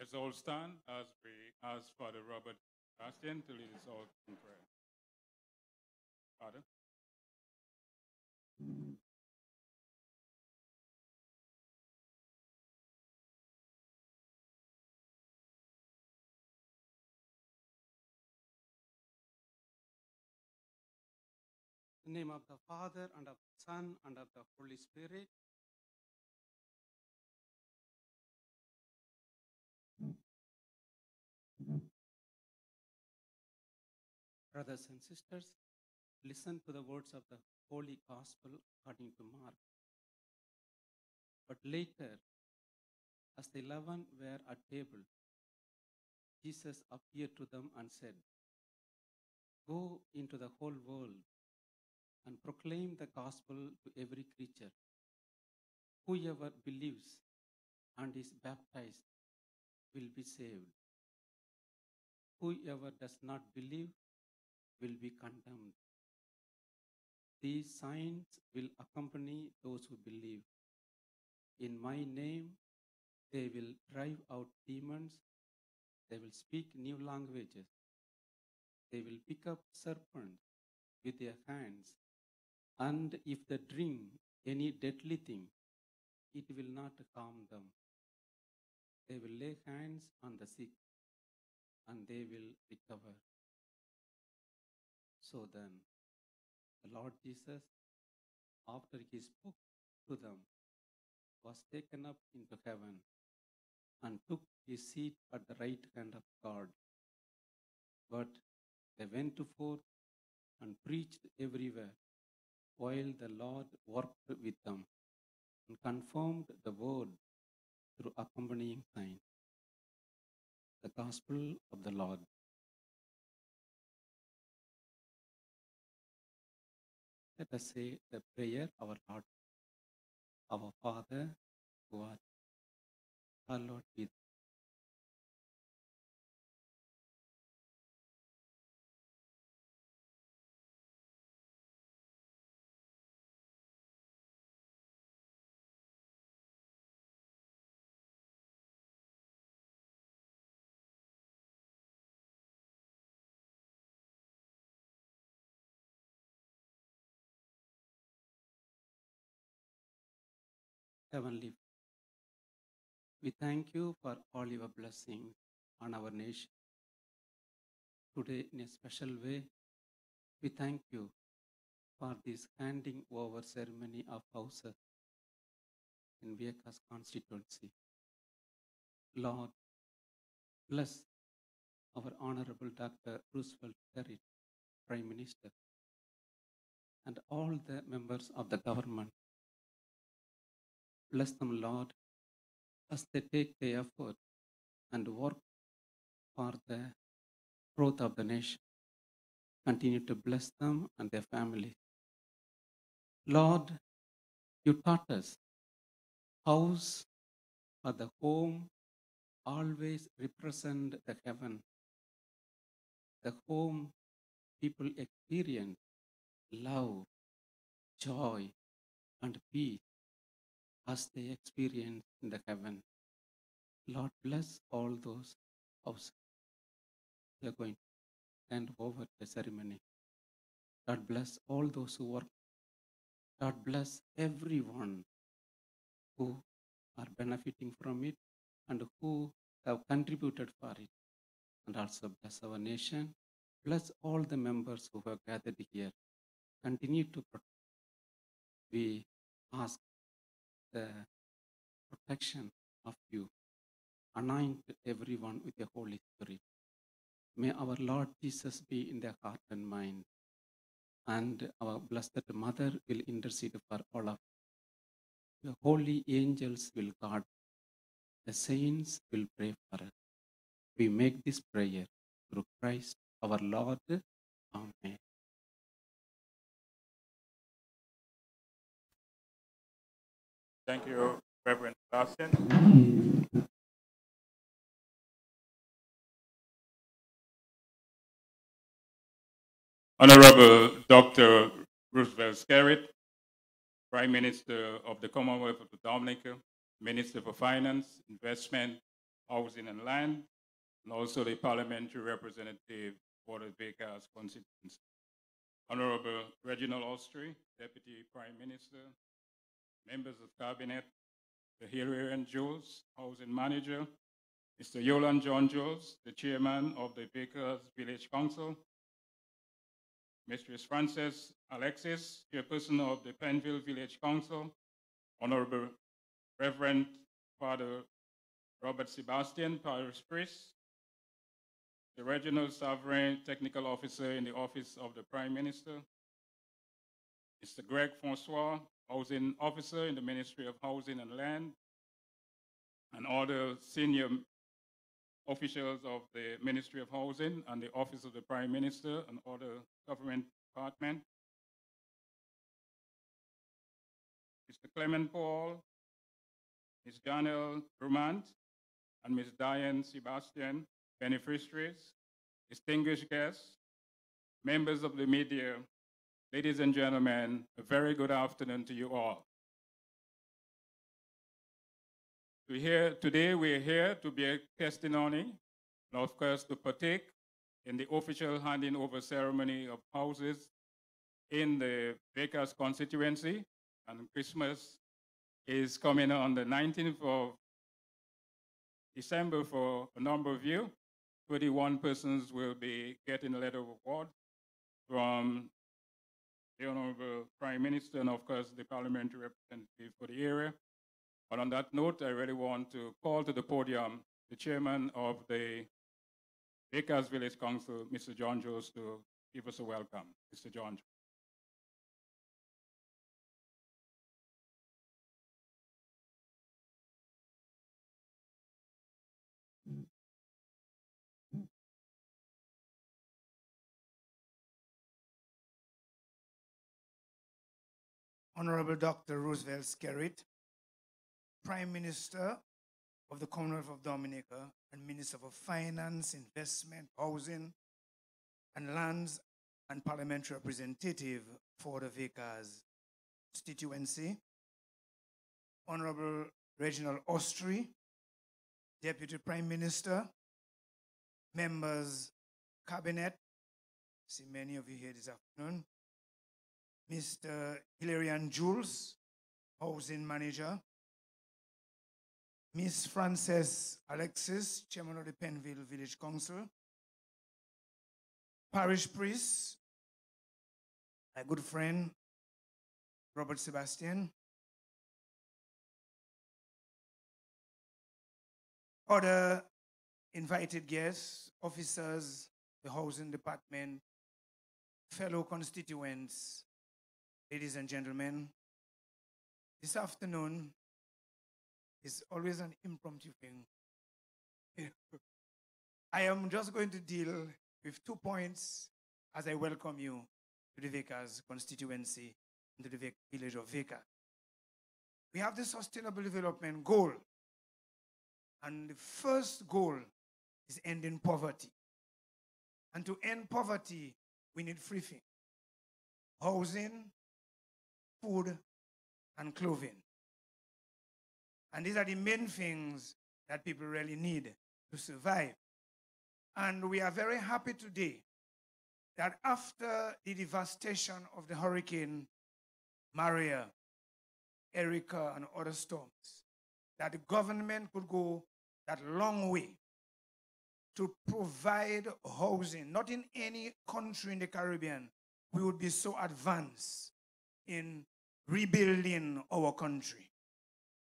Let's all stand as we ask Father Robert Bastian to lead us all in prayer. Father. In the name of the Father, and of the Son, and of the Holy Spirit. Brothers and sisters, listen to the words of the Holy Gospel according to Mark. But later, as the 11 were at table, Jesus appeared to them and said, "Go into the whole world and proclaim the gospel to every creature. Whoever believes and is baptized will be saved. Whoever does not believe will be condemned. These signs will accompany those who believe. In my name, they will drive out demons. They will speak new languages. They will pick up serpents with their hands. And if they drink any deadly thing, it will not harm them. They will lay hands on the sick, and they will recover." So then, the Lord Jesus, after he spoke to them, was taken up into heaven and took his seat at the right hand of God. But they went forth and preached everywhere, while the Lord worked with them and confirmed the word through accompanying signs. The Gospel of the Lord. Let us say the prayer, our Lord. Our Father, who art hallowed be. Heavenly, we thank you for all your blessings on our nation. Today, in a special way, we thank you for this handing over ceremony of houses in Vielle's constituency. Lord, bless our Honorable Dr. Roosevelt Garrett, Prime Minister, and all the members of the government. Bless them, Lord, as they take the effort and work for the growth of the nation. Continue to bless them and their families. Lord, you taught us house or the home always represent the heaven. The home people experience love, joy, and peace as they experience in the heaven. Lord, bless all those houses. We are going to hand over the ceremony. God bless all those who work. God bless everyone who are benefiting from it and who have contributed for it. And also bless our nation. Bless all the members who have gathered here. Continue to protect. We ask the protection of you. Anoint everyone with the Holy Spirit. May our Lord Jesus be in their heart and mind. And our Blessed Mother will intercede for all of us. The holy angels will guard. The saints will pray for us. We make this prayer through Christ our Lord. Amen. Thank you, Reverend Bastian. Honorable Dr. Roosevelt Garrett, Prime Minister of the Commonwealth of Dominica, Minister for Finance, Investment, Housing and Land, and also the parliamentary representative for the Vickers constituency. Honorable Reginald Austri, Deputy Prime Minister, members of Cabinet, the Hilarion Jules, Housing Manager, Mr. Yolan John Jules, the Chairman of the Vickers Village Council, Mistress Frances Alexis, Chairperson of the Penville Village Council, Honorable Reverend Father Robert Sebastian, Parish Priest, the Regional Sovereign Technical Officer in the Office of the Prime Minister, Mr. Greg Francois, Housing Officer in the Ministry of Housing and Land, and other senior officials of the Ministry of Housing and the Office of the Prime Minister and other government departments, Mr. Clement Paul, Ms. Janelle Brumant, and Ms. Diane Sebastian, beneficiaries, distinguished guests, members of the media, ladies and gentlemen, a very good afternoon to you all. Today we're here to be a testimony, and of course to partake in the official handing over ceremony of houses in the Vickers constituency, and Christmas is coming on the 19th of December for a number of you. 21 persons will be getting a letter of award from the Honorable Prime Minister and, of course, the parliamentary representative for the area. But on that note, I really want to call to the podium the chairman of the Vickers Village Council, Mr. John Jones, to give us a welcome. Mr. John. Honorable Dr. Roosevelt Skerrit, Prime Minister of the Commonwealth of Dominica and Minister for Finance, Investment, Housing, and Lands, and Parliamentary Representative for the Vickers constituency. Honorable Reginald Austri, Deputy Prime Minister, members, Cabinet, see many of you here this afternoon, Mr. Hilarion Jules, Housing Manager, Miss Frances Alexis, Chairman of the Penville Village Council, Parish Priest, my good friend, Robert Sebastian, other invited guests, officers, the Housing Department, fellow constituents, ladies and gentlemen, this afternoon is always an impromptu thing. I am just going to deal with 2 points as I welcome you to the Vickers constituency and to the village of Vickers. We have the Sustainable Development Goal, and the first goal is ending poverty. And to end poverty, we need 3 things: housing, food, and clothing. And these are the main things that people really need to survive. And we are very happy today that after the devastation of the Hurricane Maria, Erica, and other storms, that the government could go that long way to provide housing. Not in any country in the Caribbean we would be so advanced in rebuilding our country.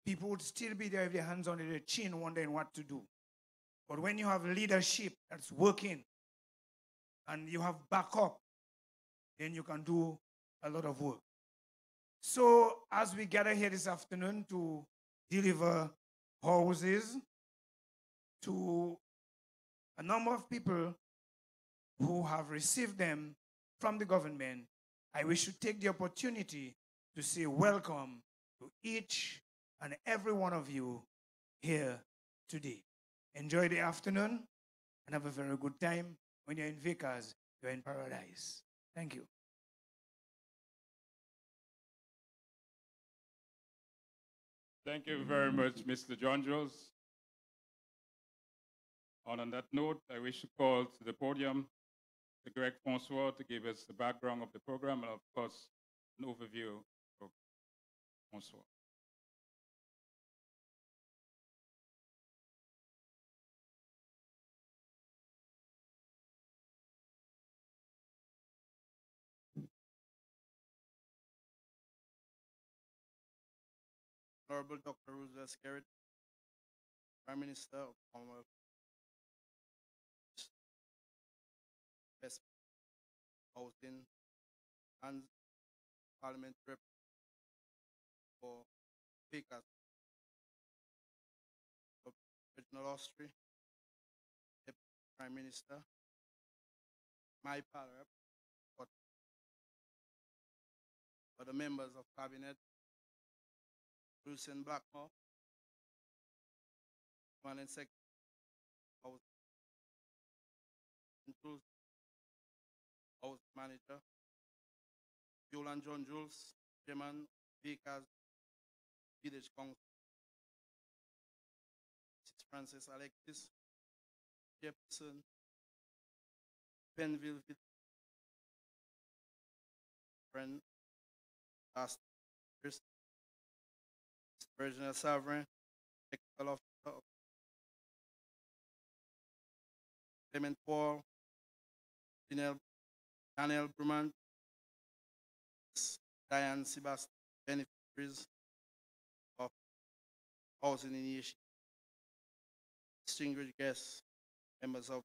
People would still be there with their hands under their chin wondering what to do. But when you have leadership that's working and you have backup, then you can do a lot of work. So as we gather here this afternoon to deliver houses to a number of people who have received them from the government, I wish to take the opportunity to say welcome to each and every one of you here today. Enjoy the afternoon and have a very good time. When you're in Vickers, you're in paradise. Thank you. Thank you very much, Mr. John Jules. On that note, I wish to call to the podium the Greg Francois to give us the background of the program and, of course, an overview of Francois. Honorable Dr. Roosevelt Skerrit, Prime Minister of Commonwealth, Best Housing, and Parliament Rep for Speakers of Regional Austria, Deputy Prime Minister, my pal rep, for the members of Cabinet, Lucien Blackmore, Permanent Secretary, House, House Manager, Vielle and John Jules, Chairman, Bakers, Village Council, Francis Alexis, Jefferson, Penville, friend, last first, Virginia Sovereign, Technical Officer, Clement Paul, Daniel Bruman, Diane Sebastian, beneficiaries of housing initiative, distinguished guests, members of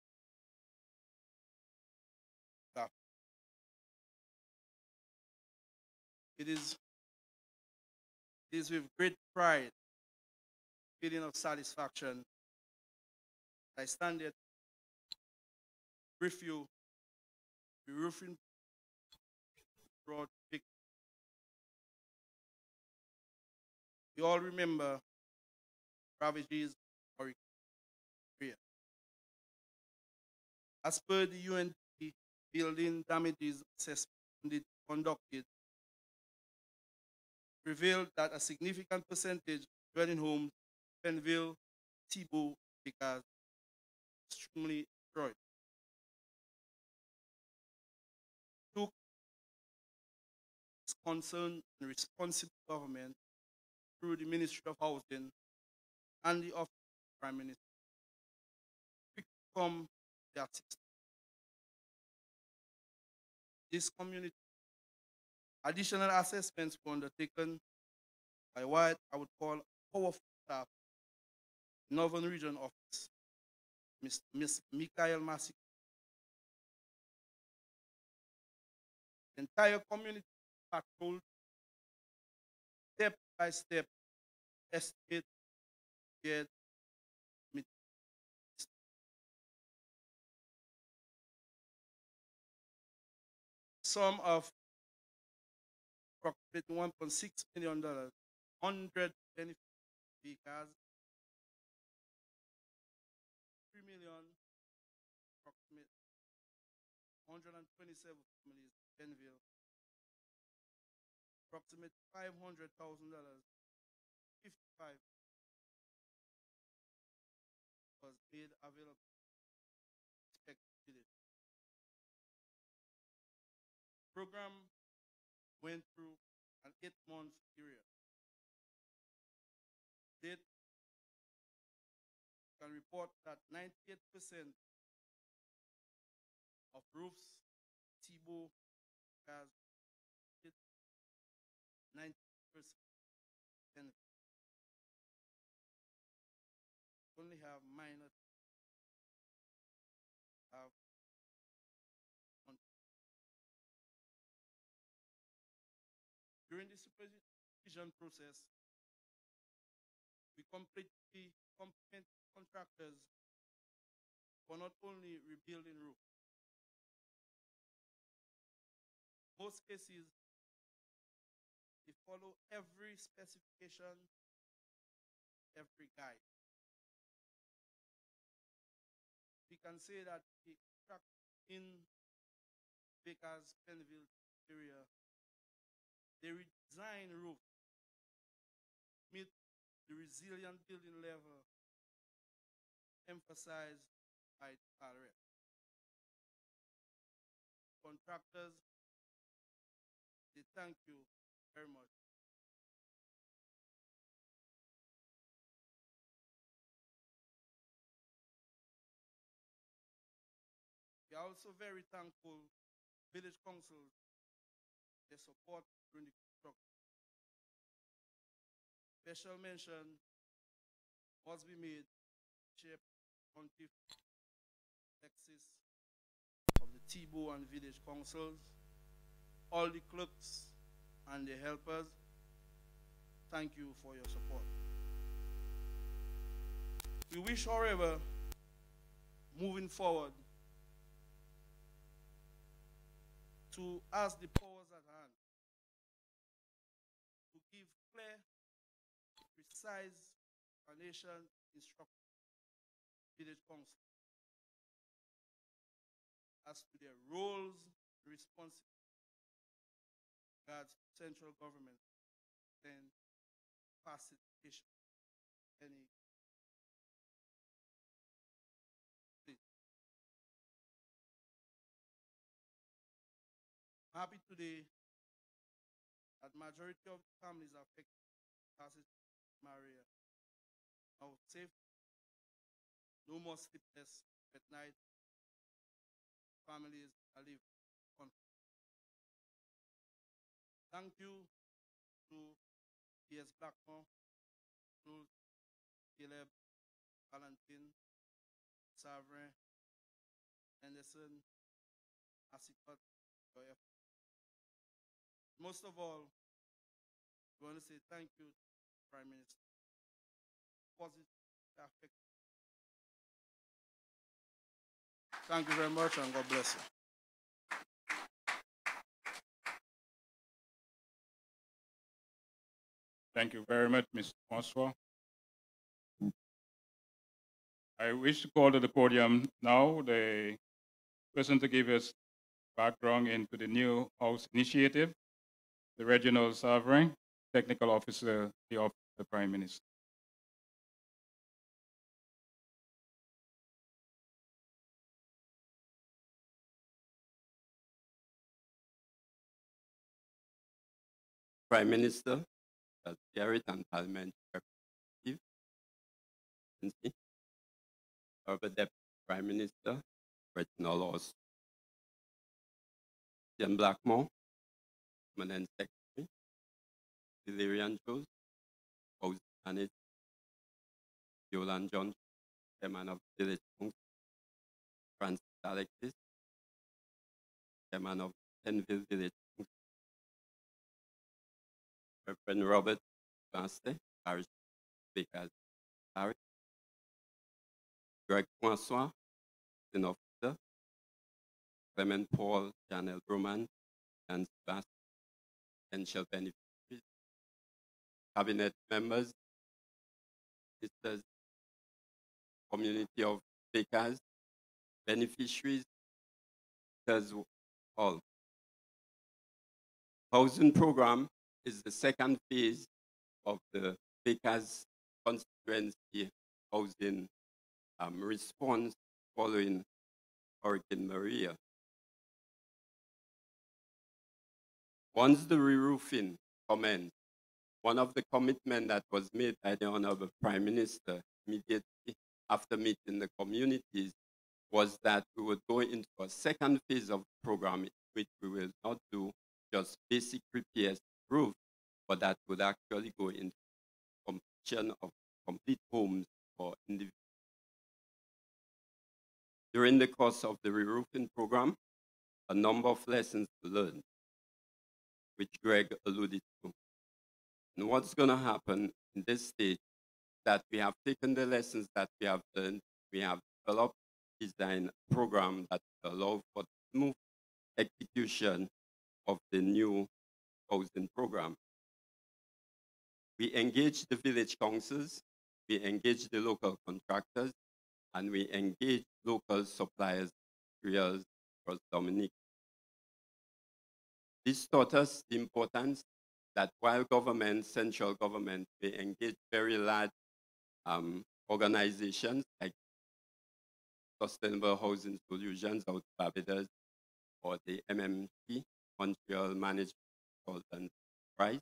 staff. It is with great pride, feeling of satisfaction, I stand here to brief you the roofing broad picture. We all remember ravages of Korea. As per the UNP building damages assessment conducted, revealed that a significant percentage of dwelling homes in Penville, Thibault, because extremely destroyed. Took its concern and responsible government through the Ministry of Housing and the Office of the Prime Minister to come the assistance. This community additional assessments were undertaken by what I would call powerful staff, Northern Region Office, Ms. Michael Massey. The entire community patrolled step by step, estimate, get, sum of approximately $1.6 million, 100 benefit speakers, 3 million, approximately 127 families in Benville, approximately $500,000, 55 was made available to respective village. Program went through an 8-month period. Date can report that 98% of roofs, Thibault has hit 90%. Only have minor have during the supervision process, we completely compliment contractors for not only rebuilding roof. Most cases, they follow every specification, every guide. We can say that the contract in Bakers, Penville area, they redesign roof, meet the resilient building level, emphasize by the salary. Contractors, they thank you very much. We are also very thankful village councils, their support during the construction. Special mention must be made Chair Pontiff Alexis of the Tibo and village councils, all the clerks and the helpers. Thank you for your support. We wish, however, moving forward, to ask the powers at hand to give clear, precise explanation instructions to village council as to their roles, responsibilities regards to central government, then facilitation, any happy today that majority of the families affected by Maria are safe, no more sleepless at night. Families are living confident. Thank you to P.S. Blackmore, to Caleb, Valentin, Savrin, Anderson, Asicot, for your effort. Most of all, we want to say thank you to the Prime Minister. Positive effect. Thank you very much and God bless you. Thank you very much, Mr. Francois. I wish to call to the podium now the person to give us background into the new House initiative, the Regional Sovereign Technical Officer, the Office of the Prime Minister. Prime Minister, Secretary and Parliamentary Representative, Honorable Deputy Prime Minister, Regional Laws, Ian Blackmore, Permanent Secretary, Valerian Jones, House Manager, Yolan John, Chairman of Village Council, Francis Alexis, Chairman of Tenville Village Council, Reverend Robert Banstead, Parish Vicar, Parish, Greg Francois, Sin Officer, Clement Paul, Janelle Broman, and Sebastian, potential beneficiaries, cabinet members, ministers, community of bakers, beneficiaries, as all. Housing program is the second phase of the bakers constituency housing response following Hurricane Maria. Once the re-roofing commenced, one of the commitments that was made by the Honorable Prime Minister immediately after meeting the communities was that we would go into a second phase of the program, which we will not do just basic repairs to roof, but that would actually go into completion of complete homes for individuals. During the course of the re-roofing program, a number of lessons were learned, which Greg alluded to. And what's going to happen in this stage that we have taken the lessons that we have learned, we have developed, designed a program that will allow for smooth execution of the new housing program. We engage the village councils, we engage the local contractors, and we engage local suppliers, materials across Dominica. This taught us the importance that while government, central government, may engage very large organizations like Sustainable Housing Solutions out of Barbados, or the MMT, Montreal Management Consultant Prize,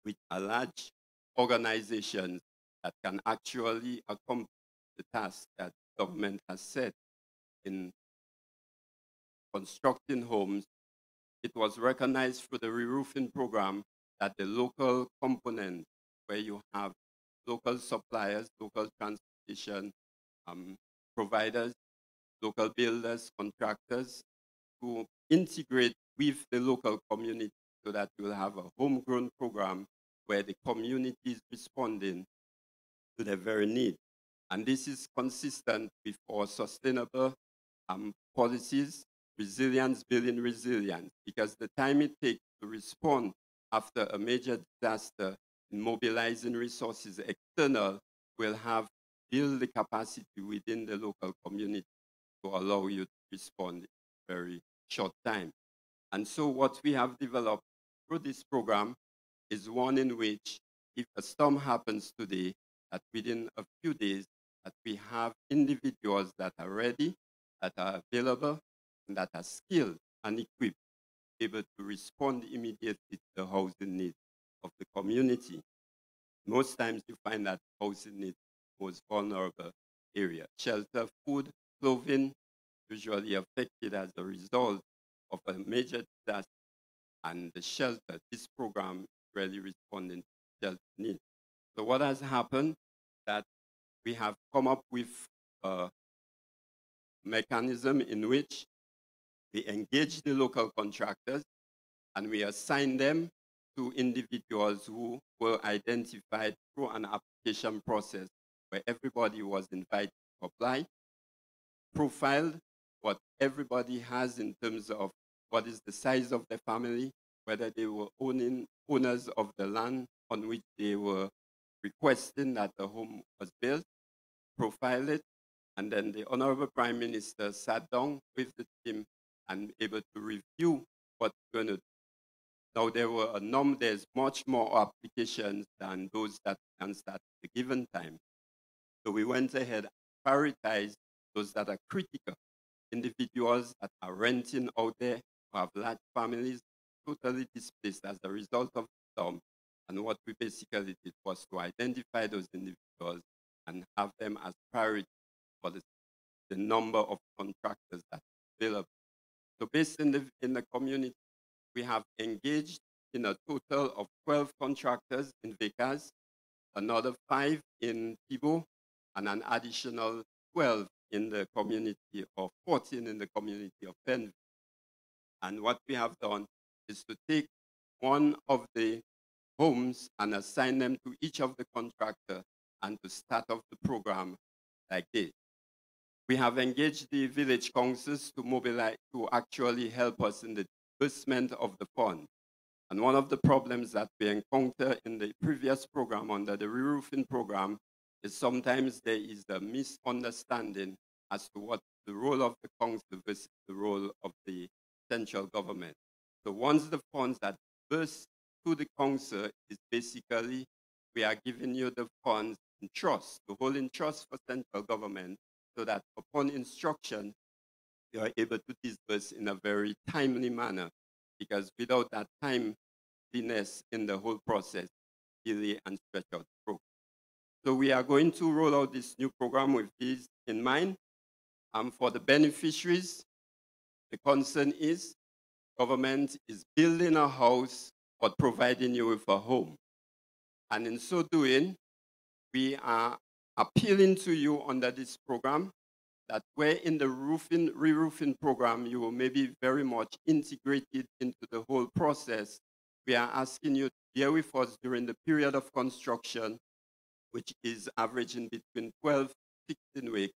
which are large organizations that can actually accomplish the task that government has set in constructing homes. It was recognized through the re-roofing program that the local component, where you have local suppliers, local transportation providers, local builders, contractors, to integrate with the local community so that you will have a homegrown program where the community is responding to their very need. And this is consistent with our sustainable policies, resilience, building resilience, because the time it takes to respond after a major disaster in mobilizing resources external will have build the capacity within the local community to allow you to respond in a very short time. And so what we have developed through this program is one in which if a storm happens today, that within a few days that we have individuals that are ready, that are available, and that are skilled and equipped, able to respond immediately to the housing needs of the community. Most times you find that housing needs most vulnerable area. Shelter, food, clothing, usually affected as a result of a major disaster. And the shelter, this program is really responding to shelter needs. So what has happened that we have come up with a mechanism in which we engage the local contractors and we assign them to individuals who were identified through an application process where everybody was invited to apply, profiled what everybody has in terms of what is the size of their family, whether they were owners of the land on which they were requesting that the home was built, profile it, and then the Honorable Prime Minister sat down with the team and able to review what's going to do. Now there's much more applications than those that can start at a given time. So we went ahead and prioritized those that are critical, individuals that are renting out there, who have large families, totally displaced as a result of the storm. And what we basically did was to identify those individuals and have them as priority for the number of contractors that are available. So based in the community, we have engaged in a total of 12 contractors in Vielles, another 5 in Thibault, and an additional 12 in the community, or 14 in the community of Benville. And what we have done is to take one of the homes and assign them to each of the contractors and to start off the program like this. We have engaged the village councils to mobilize, to actually help us in the disbursement of the fund. And one of the problems that we encounter in the previous program under the re-roofing program is sometimes there is a misunderstanding as to what the role of the council versus the role of the central government. So once the funds are disbursed to the council, is basically we are giving you the funds in trust, to hold in trust for central government, so that upon instruction, you are able to disburse in a very timely manner, because without that timeliness in the whole process, delay and stretch out the program. So we are going to roll out this new program with this in mind. For the beneficiaries, the concern is government is building a house but providing you with a home. And in so doing, we are appealing to you under this program that where in the re-roofing program you will maybe very much integrated into the whole process, we are asking you to bear with us during the period of construction, which is averaging between 12 to 16 weeks,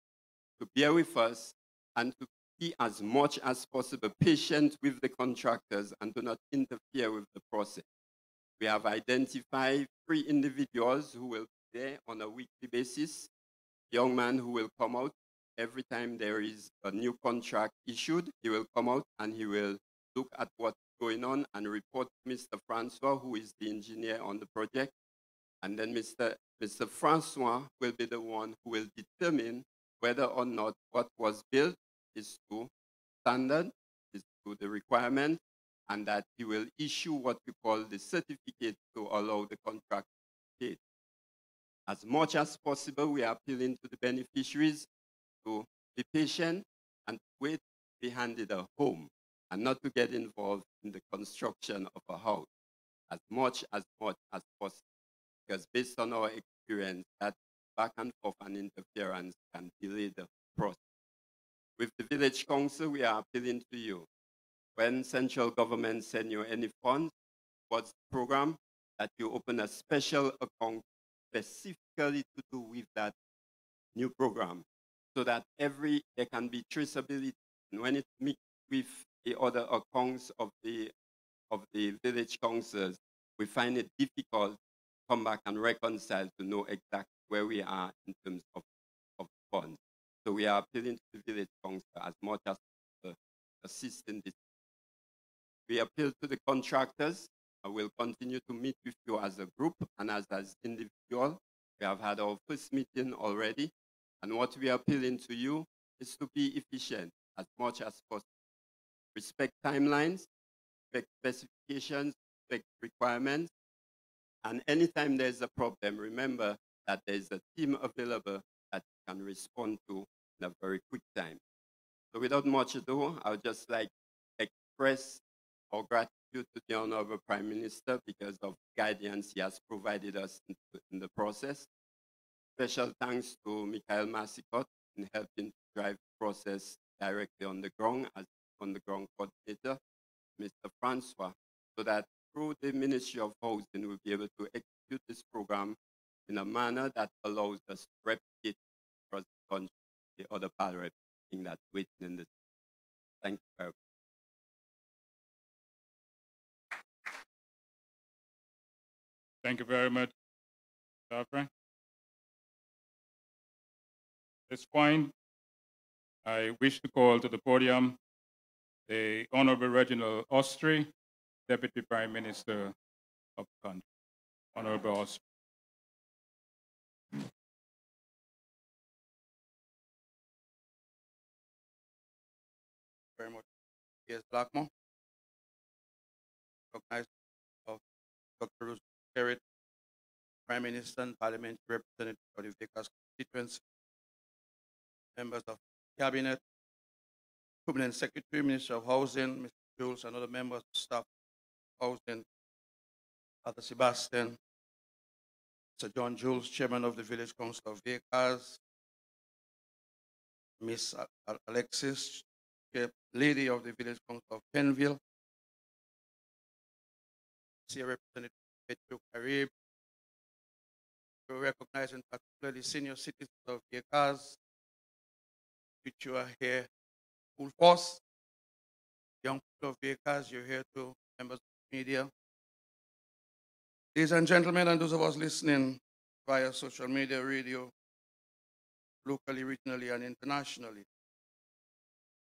to bear with us and to be as much as possible patient with the contractors and do not interfere with the process. We have identified 3 individuals who will be there on a weekly basis. Young man who will come out every time there is a new contract issued. He will come out and he will look at what's going on and report to Mr. Francois, who is the engineer on the project. And then Mr. Francois will be the one who will determine whether or not what was built is to standard, is to the requirement, and that he will issue what we call the certificate to allow the contract to take. As much as possible, we are appealing to the beneficiaries to be patient and wait to be handed a home and not to get involved in the construction of a house as much as possible. Because based on our experience, that back and forth and interference can delay the process. With the village council, we are appealing to you. When central government send you any funds towards the program, that you open a special account specifically to do with that new program, so that there can be traceability. And when it meets with the other accounts of the village councils, we find it difficult to come back and reconcile to know exactly where we are in terms of funds. So we are appealing to the village council as much as assist in this. We appeal to the contractors. I will continue to meet with you as a group and as individual. We have had our first meeting already. And what we are appealing to you is to be efficient as much as possible. Respect timelines, respect specifications, respect requirements. And anytime there's a problem, remember that there's a team available that can respond to in a very quick time. So without much ado, I would just like to express our gratitude to the Honorable Prime Minister because of guidance he has provided us in the process. Special thanks to Michael Massicot in helping to drive the process directly on the ground as on-the-ground coordinator, Mr. Francois, so that through the Ministry of Housing, we'll be able to execute this program in a manner that allows us to replicate across the country the other pilot thing that's waiting in this. Thank you very much. Thank you very much, Dr. At this point, I wish to call to the podium the Honorable Reginald Austri, Deputy Prime Minister of the country. Honorable Austri. Very much. Yes, Blackmore. Recognized of Dr. Roosevelt Carrot, Prime Minister and Parliamentary Representative for the Vickers constituency, members of Cabinet, Permanent Secretary, Minister of Housing, Mr. Jules, and other members of staff of Housing, Arthur Sebastian, Mr. John Jules, Chairman of the Village Council of Vickers, Miss Alexis, Lady of the Village Council of Penville, Senior Representative Petro Carib, to recognize in particular the senior citizens of Vickers, which you are here full force. Young people of Vickers, you're here too, members of the media. Ladies and gentlemen, and those of us listening via social media, radio, locally, regionally, and internationally.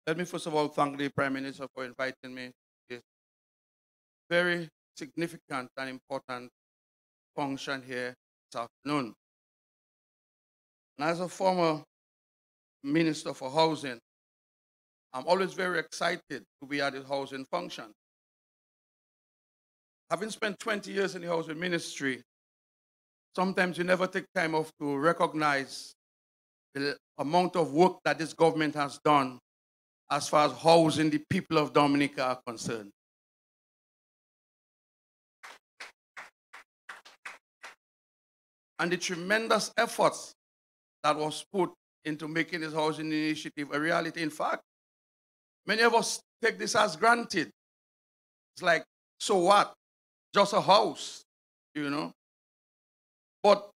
Let me first of all thank the Prime Minister for inviting me to this very significant and important function here this afternoon. And as a former Minister for Housing, I'm always very excited to be at this housing function. Having spent 20 years in the housing ministry, sometimes you never take time off to recognize the amount of work that this government has done as far as housing the people of Dominica are concerned. And the tremendous efforts that was put into making this housing initiative a reality. In fact, many of us take this as granted. It's like, so what? Just a house, you know? But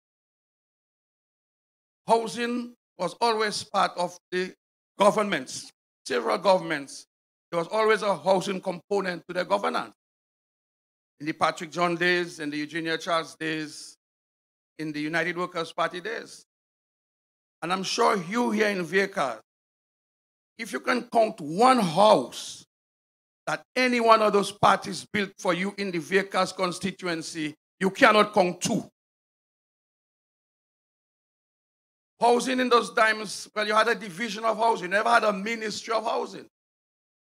housing was always part of the governments, several governments. There was always a housing component to their governance. In the Patrick John days, in the Eugenia Charles days, in the United Workers' Party days. And I'm sure you here in Vickers, if you can count one house that any one of those parties built for you in the Vickers constituency, you cannot count two. Housing in those times, well, you had a division of housing. You never had a ministry of housing.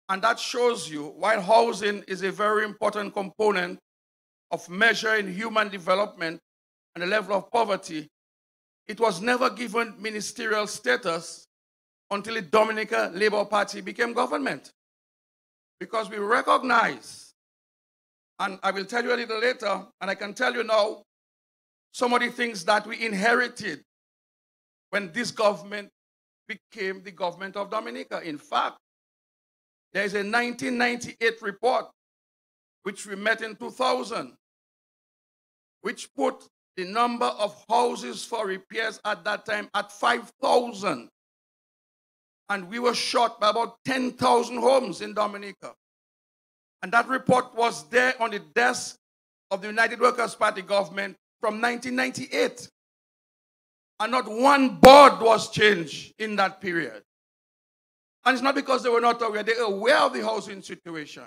And that shows you why housing is a very important component of measuring human development and the level of poverty. It was never given ministerial status until the Dominica Labour Party became government. Because we recognize, and I will tell you a little later, and I can tell you now, some of the things that we inherited when this government became the government of Dominica. In fact, there is a 1998 report, which we met in 2000, which put the number of houses for repairs at that time at 5,000. And we were short by about 10,000 homes in Dominica. And that report was there on the desk of the United Workers' Party government from 1998. And not one board was changed in that period. And it's not because they were not aware. They were aware of the housing situation.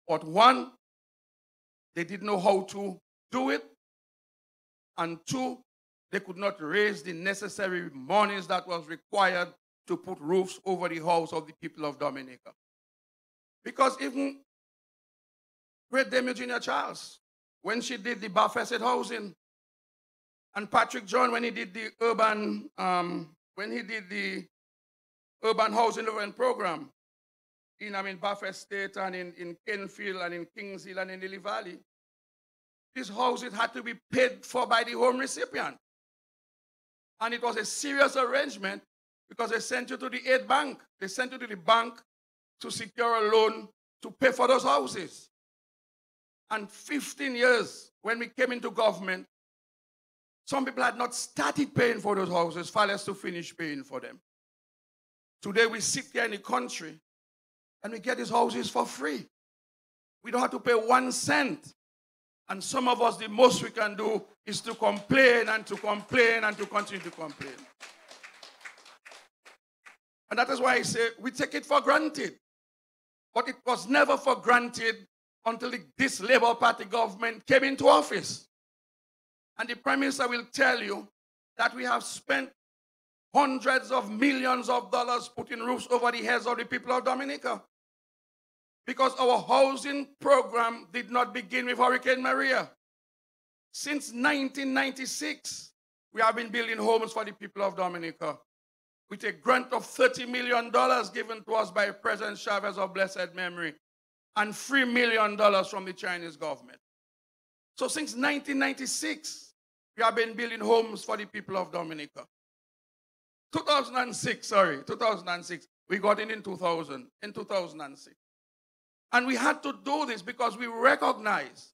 But one, they didn't know how to do it. And two, they could not raise the necessary monies that was required to put roofs over the house of the people of Dominica. Because even Great Dame Eugenia Charles, when she did the Barfested housing, and Patrick John, when he did the urban housing development program in Barfest State and in Kenfield and in Kings Hill and in Lily Valley, these houses had to be paid for by the home recipient. And it was a serious arrangement because they sent you to the aid bank. They sent you to the bank to secure a loan to pay for those houses. And 15 years, when we came into government, some people had not started paying for those houses, far less to finish paying for them. Today we sit here in the country and we get these houses for free. We don't have to pay 1 cent. And some of us, the most we can do is to complain and to complain and to continue to complain. And that is why I say we take it for granted. But it was never for granted until this Labour Party government came into office. And the Prime Minister will tell you that we have spent hundreds of millions of dollars putting roofs over the heads of the people of Dominica. Because our housing program did not begin with Hurricane Maria. Since 1996, we have been building homes for the people of Dominica with a grant of $30 million given to us by President Chavez of blessed memory and $3 million from the Chinese government. So since 1996, we have been building homes for the people of Dominica. 2006, we got in 2006. And we had to do this because we recognized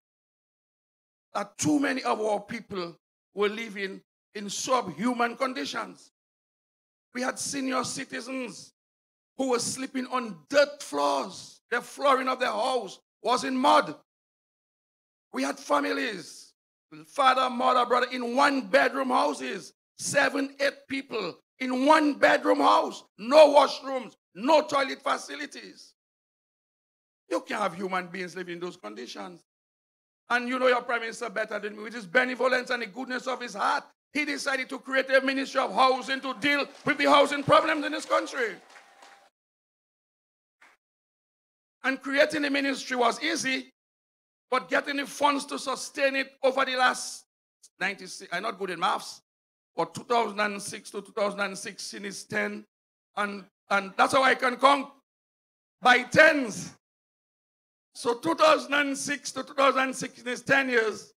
that too many of our people were living in subhuman conditions. We had senior citizens who were sleeping on dirt floors. The flooring of their house was in mud. We had families, father, mother, brother, in one-bedroom houses, 7, 8 people in one-bedroom house, no washrooms, no toilet facilities. You can't have human beings living in those conditions. And you know your Prime Minister better than me. With his benevolence and the goodness of his heart, he decided to create a Ministry of Housing to deal with the housing problems in this country. And creating a ministry was easy, but getting the funds to sustain it over the last 96, I'm not good in maths, but 2006 to 2016 is 10. And that's how I can count by tens. So 2006 to 2016 is 10 years.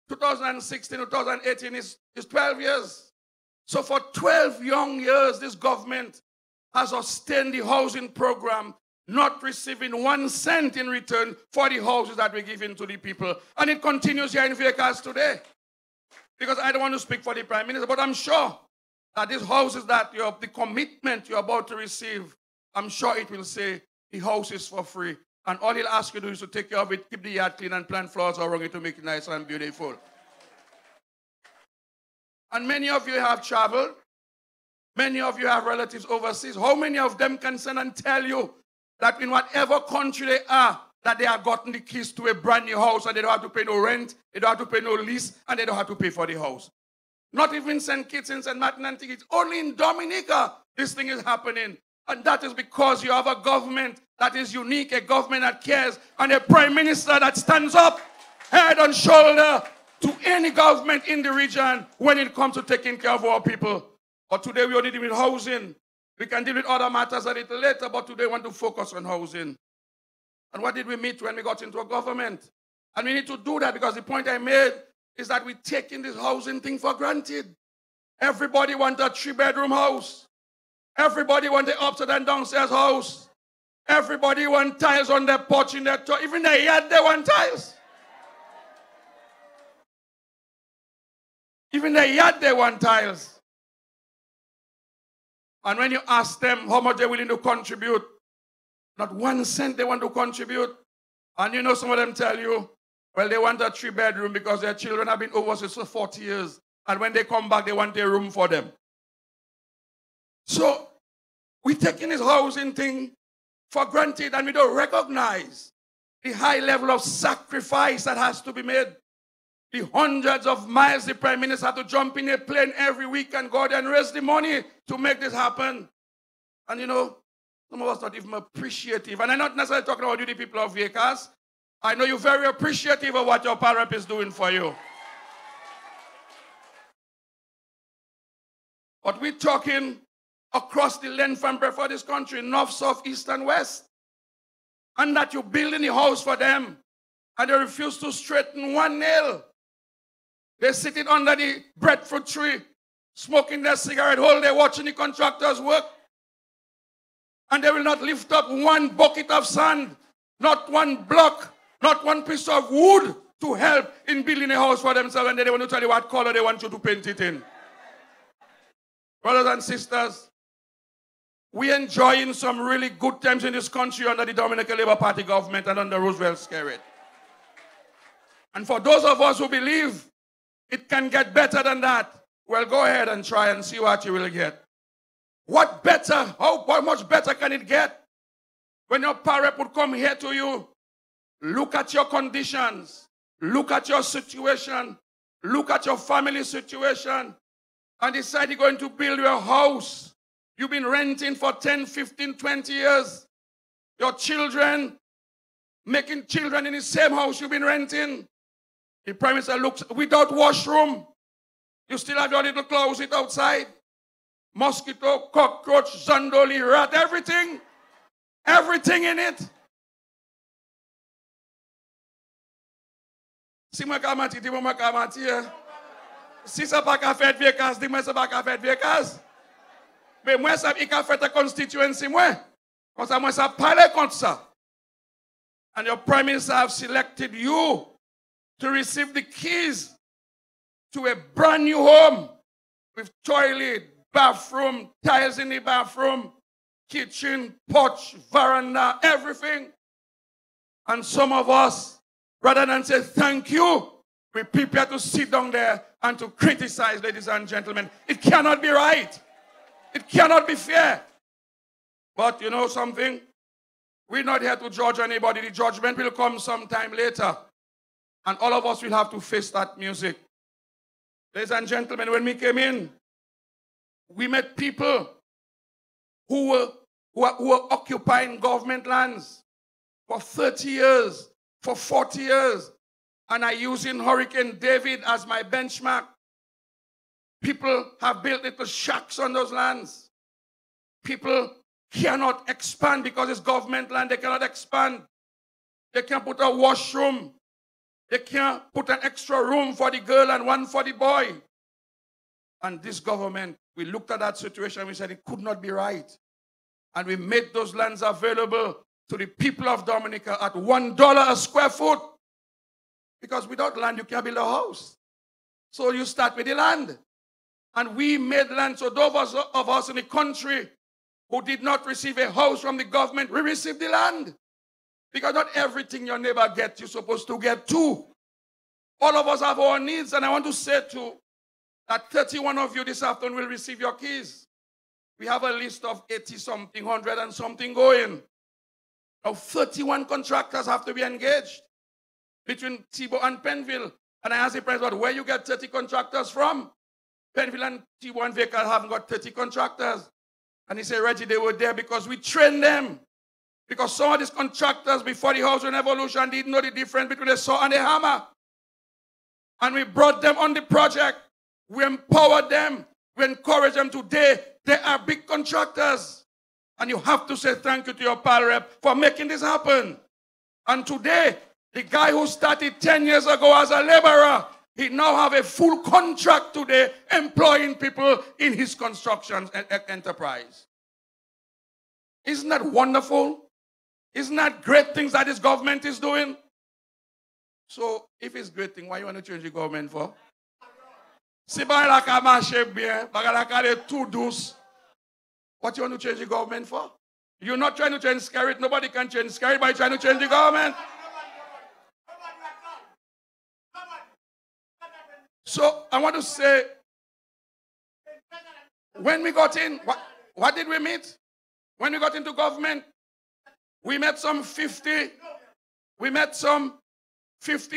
2016 to 2018 is 12 years. So for 12 young years, this government has sustained the housing program, not receiving 1 cent in return for the houses that we're giving to the people. And it continues here in Vielle today. Because I don't want to speak for the Prime Minister, but I'm sure that these houses that the commitment you're about to receive, I'm sure it will say the house is for free. And all he'll ask you to do is to take care of it, keep the yard clean, and plant flowers around it to make it nice and beautiful. And many of you have traveled. Many of you have relatives overseas. How many of them can send and tell you that in whatever country they are, that they have gotten the keys to a brand new house and they don't have to pay no rent, they don't have to pay no lease, and they don't have to pay for the house? Not even St. Kitts and St. Martin and Antigua. Only in Dominica this thing is happening. And that is because you have a government that is unique, a government that cares, and a prime minister that stands up head and shoulder to any government in the region when it comes to taking care of our people. But today we only deal with housing. We can deal with other matters a little later, but today we want to focus on housing. And what did we meet when we got into a government? And we need to do that because the point I made is that we're taking this housing thing for granted. Everybody wants a 3-bedroom house. Everybody wants the upstairs and downstairs house. Everybody wants tiles on their porch, in their toilet. Even their yard, they want tiles. Even their yard, they want tiles. And when you ask them how much they're willing to contribute, not 1 cent they want to contribute. And you know, some of them tell you, well, they want a 3-bedroom because their children have been overseas for 40 years. And when they come back, they want a room for them. So we're taking this housing thing for granted, and we don't recognize the high level of sacrifice that has to be made. The hundreds of miles the prime minister had to jump in a plane every week and go there and raise the money to make this happen. And you know, some of us not even appreciative. And I'm not necessarily talking about you, the people of Vielle. I know you're very appreciative of what your parap is doing for you. But we're talking across the length and breadth of this country, north, south, east, and west. And that you're building a house for them, and they refuse to straighten 1 nail. They're sitting under the breadfruit tree, smoking their cigarette hole, they're watching the contractors work. And they will not lift up 1 bucket of sand, not 1 block, not 1 piece of wood to help in building a house for themselves, and they want to tell you what color they want you to paint it in. Brothers and sisters, we're enjoying some really good times in this country under the Dominica Labour Party government and under Roosevelt's spirit. And for those of us who believe it can get better than that, well, go ahead and try and see what you will get. What better? How much better can it get? When your parent would come here to you, look at your conditions, look at your situation, look at your family situation, and decide you're going to build your house. You've been renting for 10, 15, 20 years. Your children, making children in the same house you've been renting. The prime minister looks without washroom. You still have your little closet outside. Mosquito, cockroach, zandoli, rat, everything. Everything in it. Si mwen ka mati, di mwen ka mati. Si sa pa ka fet viekas, di mwen sa pa ka fet viekas. Mais mwen sa i ka fet a constituency mwen. Kon sa mwen sa pale kont sa. And your prime minister have selected you to receive the keys to a brand new home with toilet, bathroom, tiles in the bathroom, kitchen, porch, veranda, everything. And some of us, rather than say thank you, we prepare to sit down there and to criticize, ladies and gentlemen. It cannot be right. It cannot be fair. But you know something? We're not here to judge anybody. The judgment will come sometime later. And all of us will have to face that music. Ladies and gentlemen, when we came in, we met people who were occupying government lands for 30 years, for 40 years. And I using Hurricane David as my benchmark. People have built little shacks on those lands. People cannot expand because it's government land. They cannot expand. They can't put a washroom. They can't put an extra room for the girl and one for the boy. And this government, we looked at that situation and we said it could not be right. And we made those lands available to the people of Dominica at $1 a square foot. Because without land, you can't build a house. So you start with the land. And we made land. So those of us in the country who did not receive a house from the government, we received the land. Because not everything your neighbor gets, you're supposed to get too. All of us have our needs, and I want to say too that 31 of you this afternoon will receive your keys. We have a list of 80-something, 100 and something going. Now 31 contractors have to be engaged between Thibault and Penville. And I asked the president, where you get 30 contractors from? Penville and T1 and Vielle haven't got 30 contractors. And he said, Reggie, they were there because we trained them. Because some of these contractors before the housing revolution didn't know the difference between a saw and a hammer. And we brought them on the project. We empowered them. We encourage them today. They are big contractors. And you have to say thank you to your pal rep for making this happen. And today, the guy who started 10 years ago as a laborer, he now have a full contract today employing people in his construction enterprise. Isn't that wonderful? Isn't that great things that this government is doing? So, if it's great thing, why you want to change the government for? Si ba la ka marche bien, ba la ka de tout douce. What you want to change the government for? You're not trying to change Scarlet. Nobody can change Scarlet, but you're trying to change the government. So I want to say, when we got in, what did we meet? When we got into government, we met some 50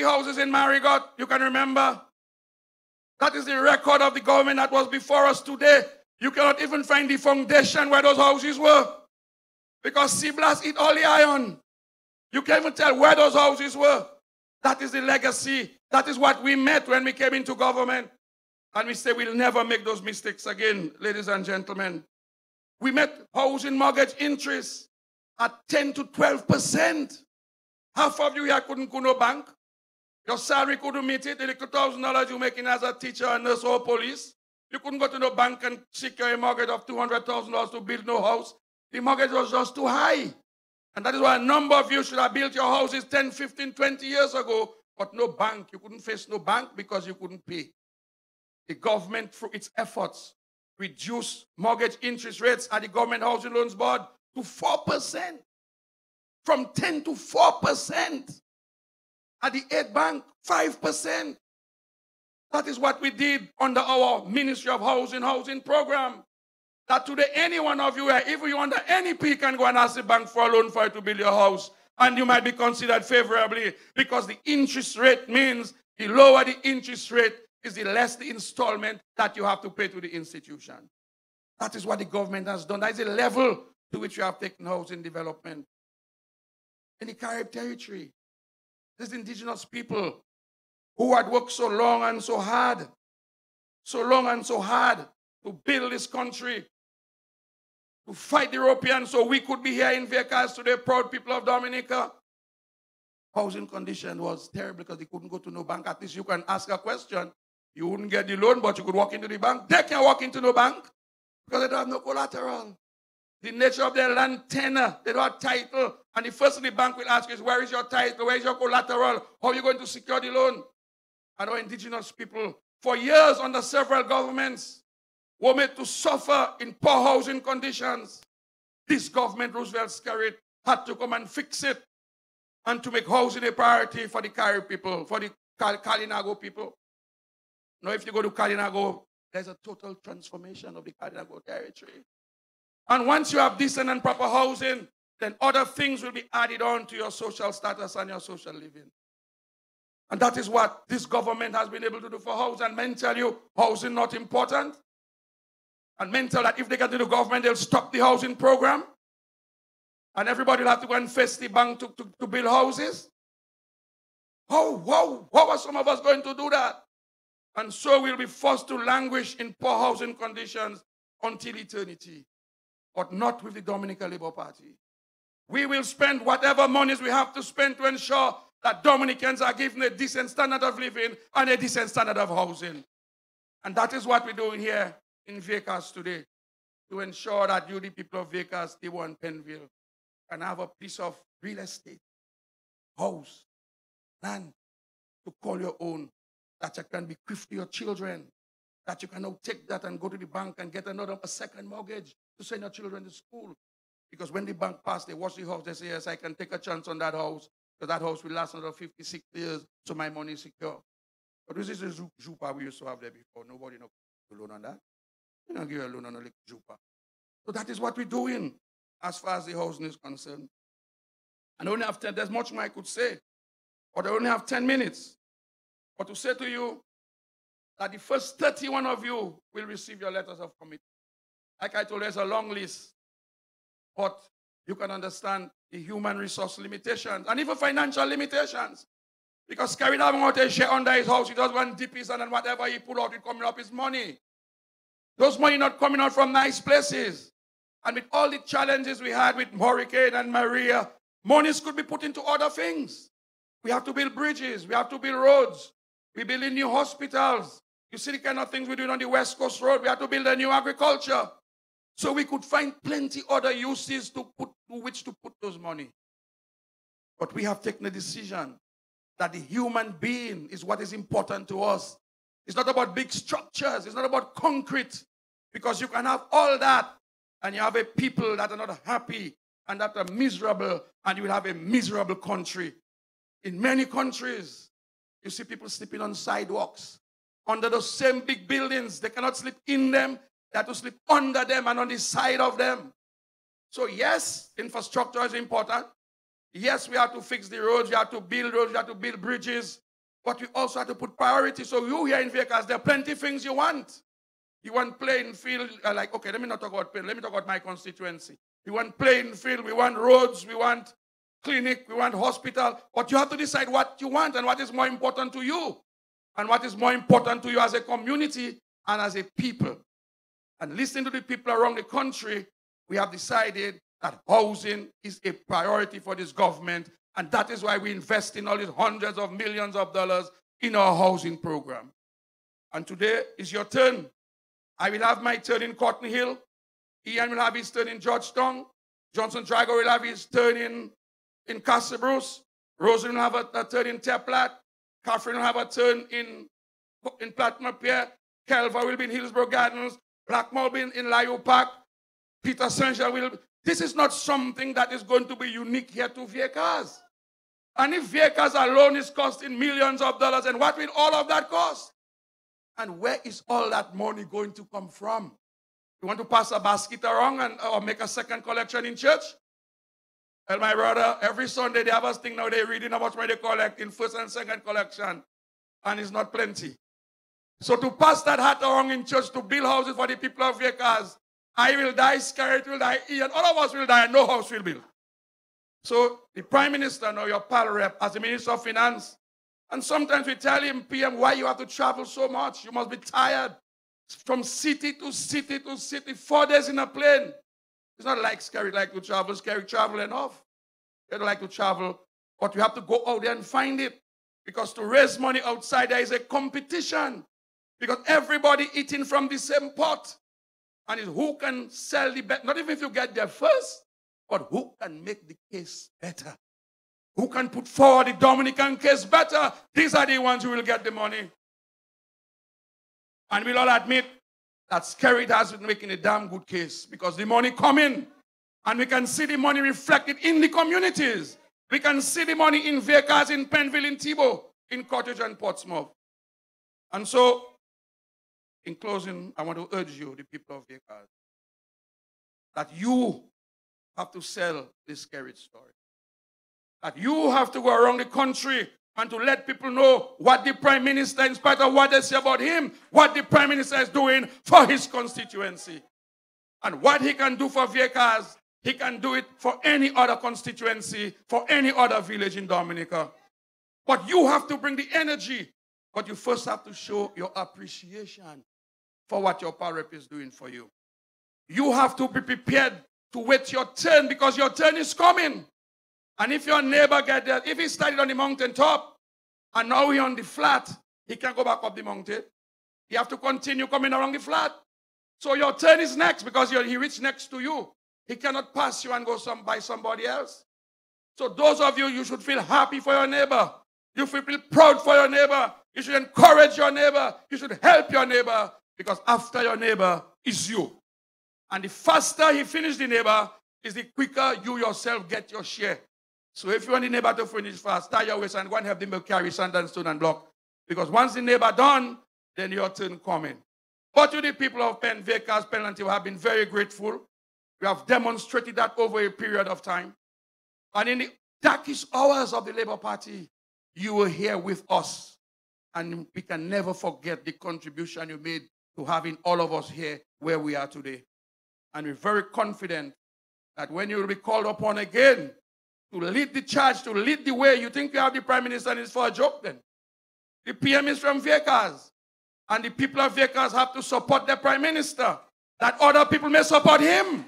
houses in Marigot. You can remember. That is the record of the government that was before us today. You cannot even find the foundation where those houses were. Because sea blast eat all the iron. You can't even tell where those houses were. That is the legacy. That is what we met when we came into government. And we say we'll never make those mistakes again, ladies and gentlemen. We met housing mortgage interest at 10 to 12%. Half of you here couldn't go no bank. Your salary couldn't meet it. The little $1,000 you're making as a teacher, a nurse, or police. You couldn't go to no bank and secure a mortgage of $200,000 to build no house. The mortgage was just too high. And that is why a number of you should have built your houses 10, 15, 20 years ago, but no bank. You couldn't face no bank because you couldn't pay. The government, through its efforts, reduced mortgage interest rates at the Government Housing Loans Board to 4%. From 10 to 4%. At the 8 Bank, 5%. That is what we did under our Ministry of Housing program. That today, any one of you, if you under any P, can go and ask the bank for a loan for you to build your house. And you might be considered favorably because the interest rate means the lower the interest rate is the less the installment that you have to pay to the institution. That is what the government has done. That is the level to which you have taken housing development. In the Carib territory, these indigenous people who had worked so long and so hard to build this country, to fight the Europeans so we could be here in Vielle today, proud people of Dominica. Housing condition was terrible because they couldn't go to no bank. At least you can ask a question. You wouldn't get the loan, but you could walk into the bank. They can't walk into no bank because they don't have no collateral. The nature of their land tenure, they don't have title. And the first thing the bank will ask is, where is your title? Where is your collateral? How are you going to secure the loan? And our indigenous people, for years under several governments, were made to suffer in poor housing conditions. This government, Roosevelt Scarlet, had to come and fix it and to make housing a priority for the Carib people, for the Kalinago people. Now, if you go to Kalinago, there's a total transformation of the Kalinago territory. And once you have decent and proper housing, then other things will be added on to your social status and your social living. And that is what this government has been able to do for housing. And men tell you housing not important. And men tell that if they get to the government, they'll stop the housing program. And everybody will have to go and face the bank to build houses. How are some of us going to do that? And so we'll be forced to languish in poor housing conditions until eternity. But not with the Dominica Labour Party. We will spend whatever monies we have to spend to ensure that Dominicans are given a decent standard of living and a decent standard of housing. And that is what we're doing here in Vielle today, to ensure that you, the people of Vielle, T1 and Penville, can have a piece of real estate, house, land, to call your own, that you can bequeath to your children, that you can now take that and go to the bank and get a second mortgage to send your children to school. Because when the bank pass, they watch the house, they say, yes, I can take a chance on that house, because that house will last another 56 years, so my money is secure. But this is a Jupa we used to have there before. Nobody knows a loan on that. You don't give a loan on a little Jupa. So that is what we're doing as far as the housing is concerned. And I only have 10, there's much more I could say, but I only have 10 minutes. But to say to you that the first 31 of you will receive your letters of commitment. Like I told you, there's a long list. But you can understand the human resource limitations and even financial limitations. Because Kerry doesn't want to share under his house. He doesn't want to dip his hand, and whatever he put out, it coming up his money. Those money not coming out from nice places. And with all the challenges we had with Hurricane and Maria, monies could be put into other things. We have to build bridges. We have to build roads. We're building new hospitals. You see the kind of things we're doing on the West Coast Road. We have to build a new agriculture. So we could find plenty other uses to which to put those money. But we have taken a decision that the human being is what is important to us. It's not about big structures. It's not about concrete. Because you can have all that and you have a people that are not happy and that are miserable, and you will have a miserable country. In many countries, you see people sleeping on sidewalks, under those same big buildings. They cannot sleep in them. They have to sleep under them and on the side of them. So yes, infrastructure is important. Yes, we have to fix the roads. We have to build roads. We have to build bridges. But we also have to put priority. So you here in Vielle, there are plenty of things you want. You want playing field, like, okay, let me not talk about playing. Let me talk about my constituency. We want playing field. We want roads. We want clinic. We want hospital. But you have to decide what you want and what is more important to you. And what is more important to you as a community and as a people. And listening to the people around the country, we have decided that housing is a priority for this government. And that is why we invest in all these hundreds of millions of dollars in our housing program. And today is your turn. I will have my turn in Cotton Hill. Ian will have his turn in Georgetown. Johnson Drago will have his turn in Castle Bruce. Rosen will have a turn in Teplat. Catherine will have a turn in Platinum Pier. Kelva will be in Hillsborough Gardens. Blackmore will be in Layo Park. Peter Sanger will. This is not something that is going to be unique here to Vielle. And if Vielle alone is costing millions of dollars, and what will all of that cost? And where is all that money going to come from? You want to pass a basket around or make a second collection in church? Well, my brother, every Sunday they have us thing now, they're reading how much money they collect in first and second collection. And it's not plenty. So to pass that hat around in church to build houses for the people of Vielle, I will die, Scarlett will die, Ian, all of us will die, and no house will build. So the Prime Minister, now your pal rep, as the Minister of Finance, and sometimes we tell him, PM, why you have to travel so much? You must be tired. From city to city to city, 4 days in a plane. It's not like Scary like to travel. Scary travel enough. They don't like to travel. But you have to go out there and find it. Because to raise money outside, there is a competition. Because everybody eating from the same pot. And it's who can sell the best. Not even if you get there first, but who can make the case better. Who can put forward the Dominican case better. These are the ones who will get the money. And we'll all admit that Scary has been making a damn good case because the money coming. And we can see the money reflected in the communities. We can see the money in Vielle, in Penville, in Thibault, in Cottage and Portsmouth. And so, in closing, I want to urge you, the people of Vielle, that you have to sell this Scary story. That you have to go around the country and to let people know what the Prime Minister, in spite of what they say about him, what the Prime Minister is doing for his constituency. And what he can do for Vielle, he can do it for any other constituency, for any other village in Dominica. But you have to bring the energy. But you first have to show your appreciation for what your power rep is doing for you. You have to be prepared to wait your turn because your turn is coming. And if your neighbor gets there, if he started on the mountain top and now he's on the flat, he can't go back up the mountain. You have to continue coming around the flat. So your turn is next because he reached next to you. He cannot pass you and go by somebody else. So those of you, you should feel happy for your neighbor. You should feel proud for your neighbor. You should encourage your neighbor. You should help your neighbor because after your neighbor is you. And the faster he finishes the neighbor is the quicker you yourself get your share. So if you want the neighbor to finish fast, tie your waist and go and help them carry sand and stone and block. Because once the neighbor done, then your turn coming. But to the people of Vielle, Penalty, have been very grateful. We have demonstrated that over a period of time. And in the darkest hours of the Labour Party, you were here with us. And we can never forget the contribution you made to having all of us here where we are today. And we're very confident that when you will be called upon again to lead the charge, to lead the way, you think you have the Prime Minister and it's for a joke then. The PM is from Vielle, and the people of Vielle have to support the Prime Minister, that other people may support him.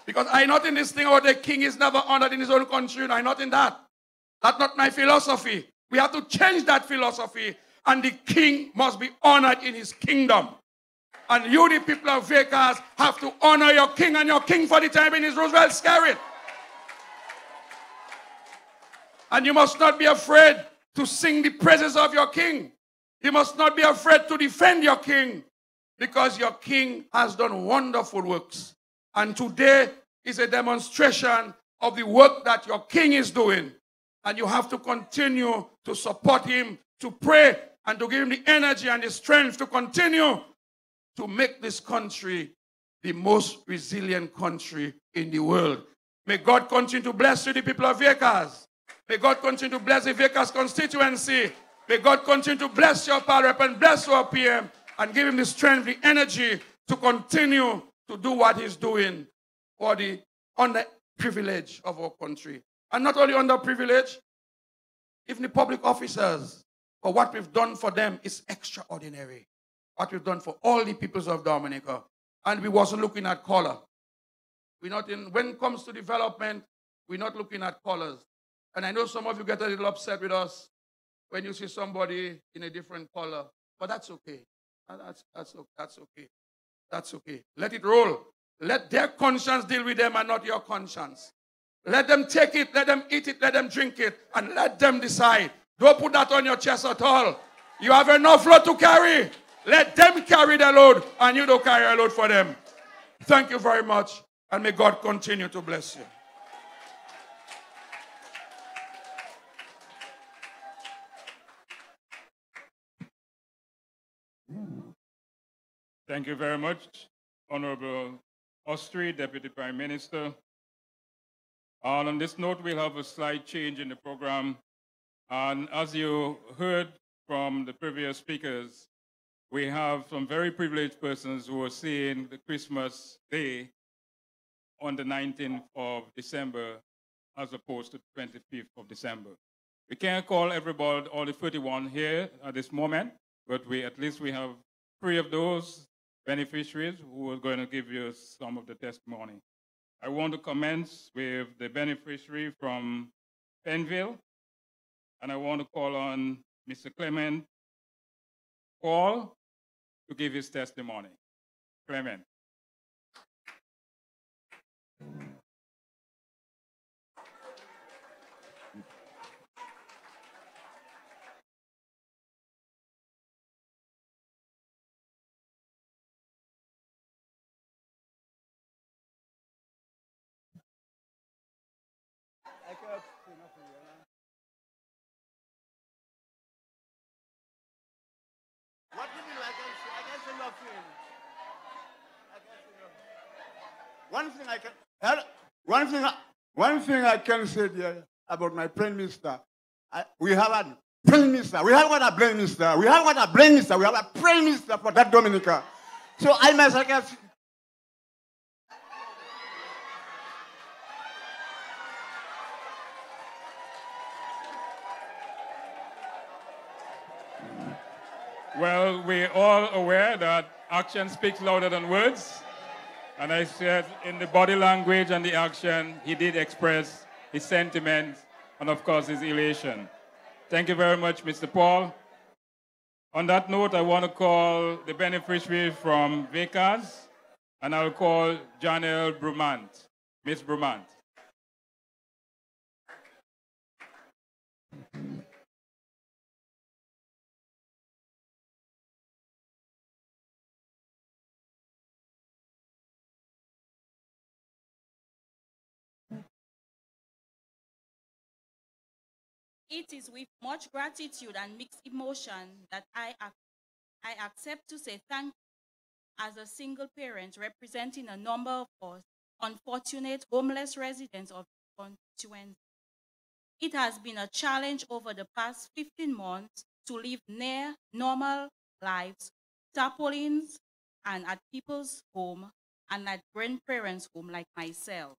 Because I'm not in this thing about the king is never honored in his own country. I'm not in that. That's not my philosophy. We have to change that philosophy, and the king must be honored in his kingdom. And you, the people of Vielle, have to honor your king, and your king for the time in his Roosevelt spirit. And you must not be afraid to sing the praises of your king. You must not be afraid to defend your king, because your king has done wonderful works. And today is a demonstration of the work that your king is doing. And you have to continue to support him, to pray, and to give him the energy and the strength to continue to make this country the most resilient country in the world. May God continue to bless you, the people of Vielle. May God continue to bless the Vielle constituency. May God continue to bless your power rep and bless your PM and give him the strength, the energy to continue to do what he's doing for the underprivileged of our country. And not only underprivileged, even the public officers, for what we've done for them is extraordinary. What we've done for all the peoples of Dominica. And we wasn't looking at color. We're not in, when it comes to development, we're not looking at colors. And I know some of you get a little upset with us when you see somebody in a different color, but that's okay. That's okay. That's okay. Let it roll. Let their conscience deal with them and not your conscience. Let them take it, let them eat it, let them drink it, and let them decide. Don't put that on your chest at all. You have enough load to carry. Let them carry the load, and you don't carry a load for them. Thank you very much, and may God continue to bless you. Thank you very much, Honorable Austri, Deputy Prime Minister. And on this note, we'll have a slight change in the program. And as you heard from the previous speakers, we have some very privileged persons who are seeing the Christmas Day on the 19th of December as opposed to the 25th of December. We can't call everybody, all the 31 here at this moment, but at least we have 3 of those beneficiaries who are going to give you some of the testimony. I want to commence with the beneficiary from Penville, and I want to call on Mr. Clement Paul to give his testimony. Clement. What do you mean? I can say nothing. One thing I can say there about my Prime Minister. We have a Prime Minister. We have got a Prime Minister. We have got a Prime Minister. We have a Prime Minister for that Dominica. So I guess. Well, we're all aware that action speaks louder than words. And I said in the body language and the action, he did express his sentiments and, of course, his elation. Thank you very much, Mr. Paul. On that note, I want to call the beneficiary from Vielle, and I'll call Janelle Brumant. Miss Brumant. It is with much gratitude and mixed emotion that I accept to say thank you as a single parent representing a number of us unfortunate homeless residents of the constituency. It has been a challenge over the past 15 months to live near normal lives, tarpaulins, and at people's home and at grandparents' home like myself.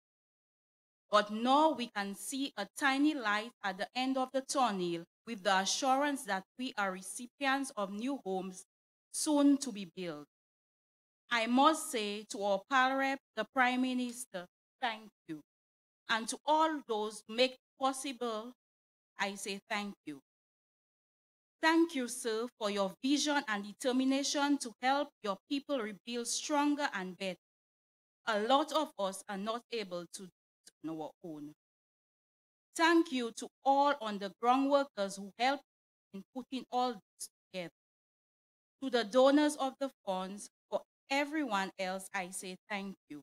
But now we can see a tiny light at the end of the tunnel with the assurance that we are recipients of new homes soon to be built. I must say to our pal rep, the Prime Minister, thank you. And to all those who make it possible, I say thank you. Thank you, sir, for your vision and determination to help your people rebuild stronger and better. A lot of us are not able to do it on our own. Thank you to all underground workers who helped in putting all this together. To the donors of the funds, for everyone else, I say thank you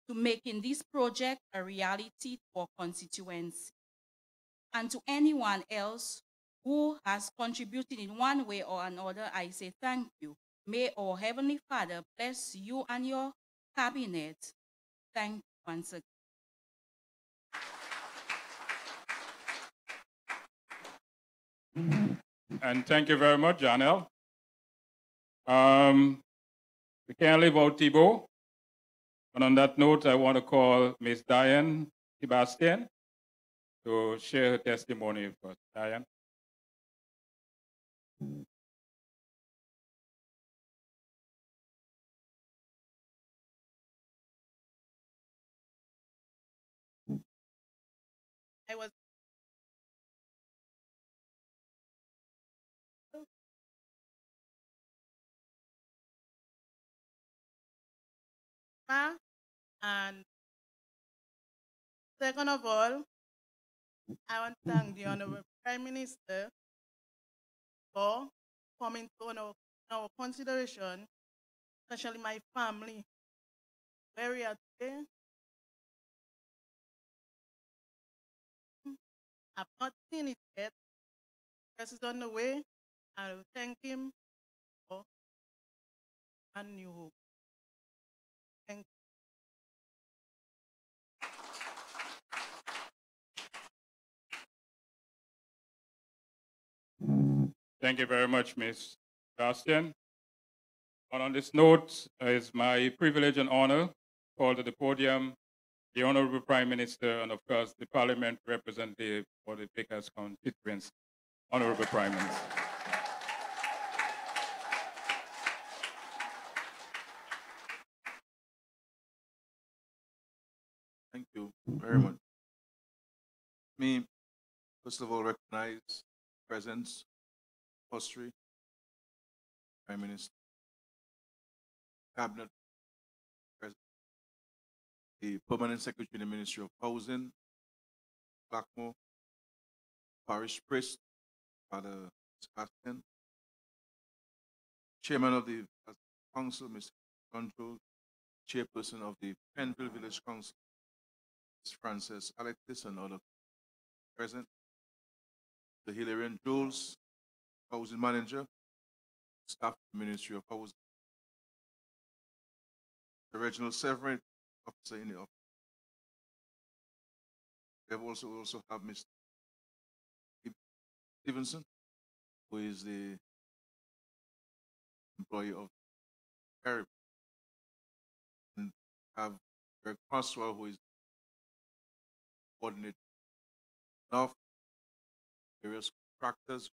to making this project a reality for constituency. And to anyone else who has contributed in one way or another, I say thank you. May our Heavenly Father bless you and your cabinet. Thank you once again. And thank you very much, Janelle. We can't leave out Thibault. And on that note, I want to call Ms. Diane Sebastian to share her testimony with us. Diane. I was and second of all, I want to thank the Honorable Prime Minister for coming to our consideration, especially my family. Where we are today, I've not seen it yet. This is on the way. I will thank him for a new hope. Thank you. Thank you very much, Ms. Sebastian. And on this note, it's my privilege and honor to call to the podium the Honorable Prime Minister and, of course, the Parliament representative for the Vickers constituency. Honorable Prime Minister. Thank you very much. Me, first of all, recognize presence, history, Prime Minister, Cabinet, President, the Permanent Secretary in the Ministry of Housing, Blackmore, Parish Priest, Father Sebastian, Chairman of the Council, Mr. Control, Chairperson of the Penville Village Council, Ms. Frances Alexis, and other present, the Hilarion Jules, Housing Manager, staff of the Ministry of Housing, the Reginald Severin, officer in the office. We have also have Mr. Stevenson, who is the employee of Caribbean, and have Greg Croswell, who is coordinator of various contractors,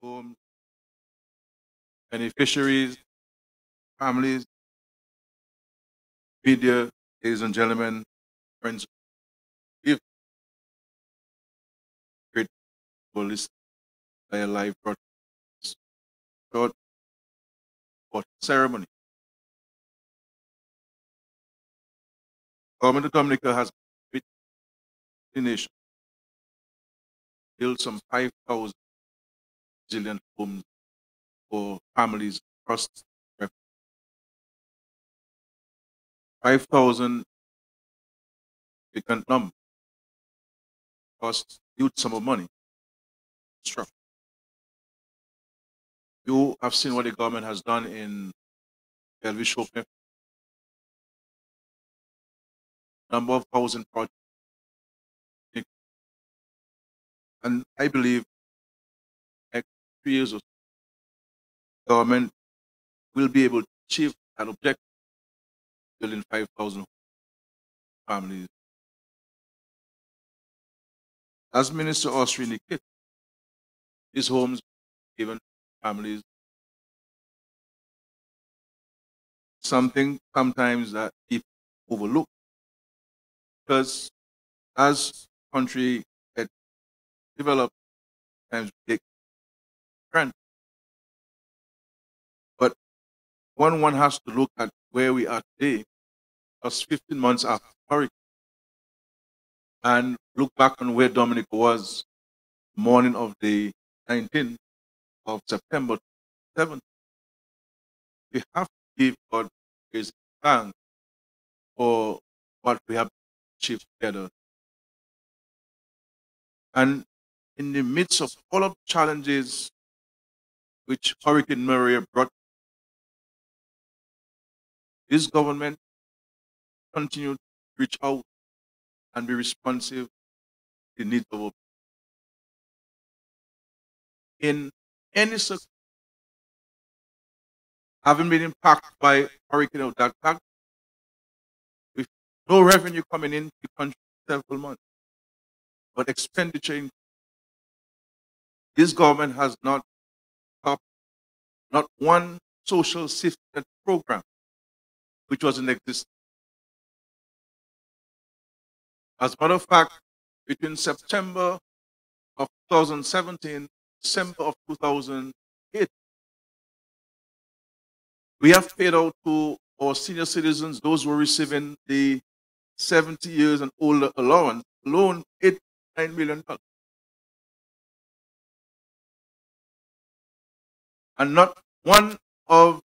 homes, beneficiaries, families, media, ladies and gentlemen, friends, if great for listening by a live broadcast, short ceremony. Government of Dominica has with the nation built some 5,000 resilient homes for families across the 5,000 vacant number costs huge sum of money. Structure. You have seen what the government has done in Beneficiary. Number of housing projects And I believe next 3 years or so, government will be able to achieve that objective, building 5,000 families. As Minister Austri indicated, these homes given families something sometimes that people overlook, because as country get developed, times we take granted. But one has to look at where we are today, just 15 months after hurricane, and look back on where Dominica was morning of the 19th of September 7th. We have to give God praise and thanks for what we have achieved together. And in the midst of all of the challenges which Hurricane Maria brought, this government continued to reach out and be responsive to the needs of our people. In any circumstance, having been impacted by hurricane of that fact, with no revenue coming in the country for several months, but expenditure in this government has not stopped not one social safety net program which was in existence. As a matter of fact, between September of 2017, December of 2008, we have paid out to our senior citizens, those who are receiving the 70 years and older allowance, alone $8.9 million. And not one of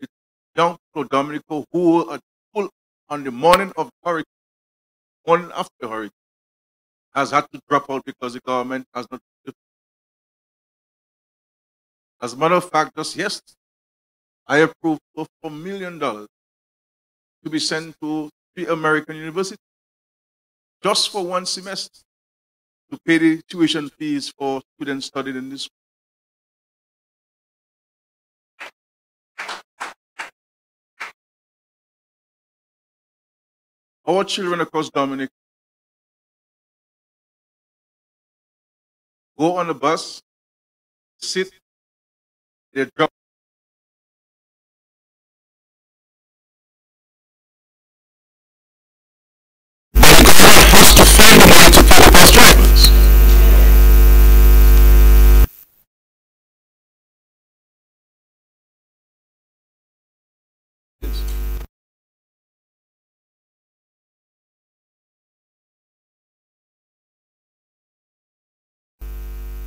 the young people of Dominica who were at school on the morning of the hurricane, morning after the hurricane, has had to drop out because the government has not. As a matter of fact, just yesterday, I approved for $4 million to be sent to 3 American universities just for one semester to pay the tuition fees for students studying in this school. Our children across Dominica go on a bus, sit, they drop.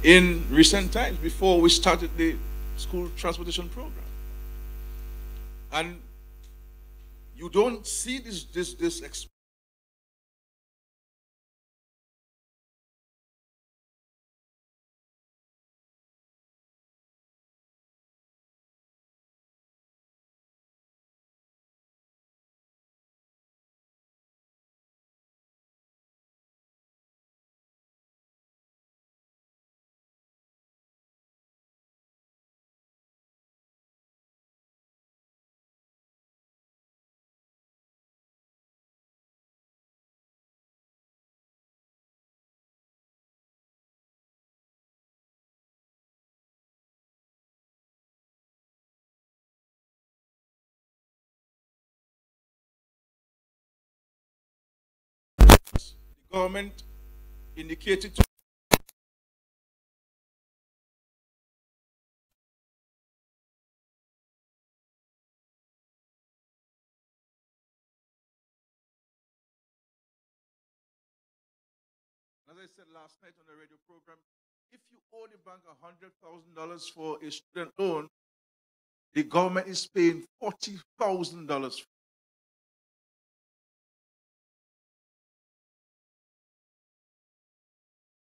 In recent times, before we started the school transportation program. And you don't see this the government indicated to as I said last night on the radio program, if you owe the bank $100,000 for a student loan, the government is paying $40,000.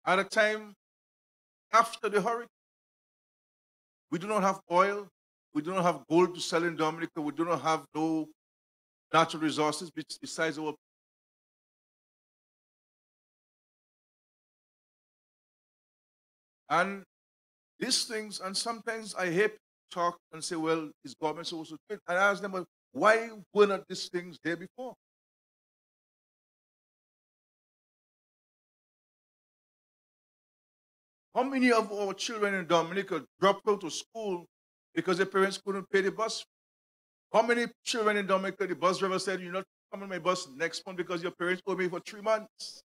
At a time after the hurricane, we do not have oil, we do not have gold to sell in Dominica, we do not have no natural resources besides our. And these things, and sometimes I hear people talk and say, well, is government supposed to do it? And I ask them, well, why were not these things there before? How many of our children in Dominica dropped out of school because their parents couldn't pay the bus? How many children in Dominica, the bus driver said, you're not coming on my bus next month because your parents owe me for 3 months?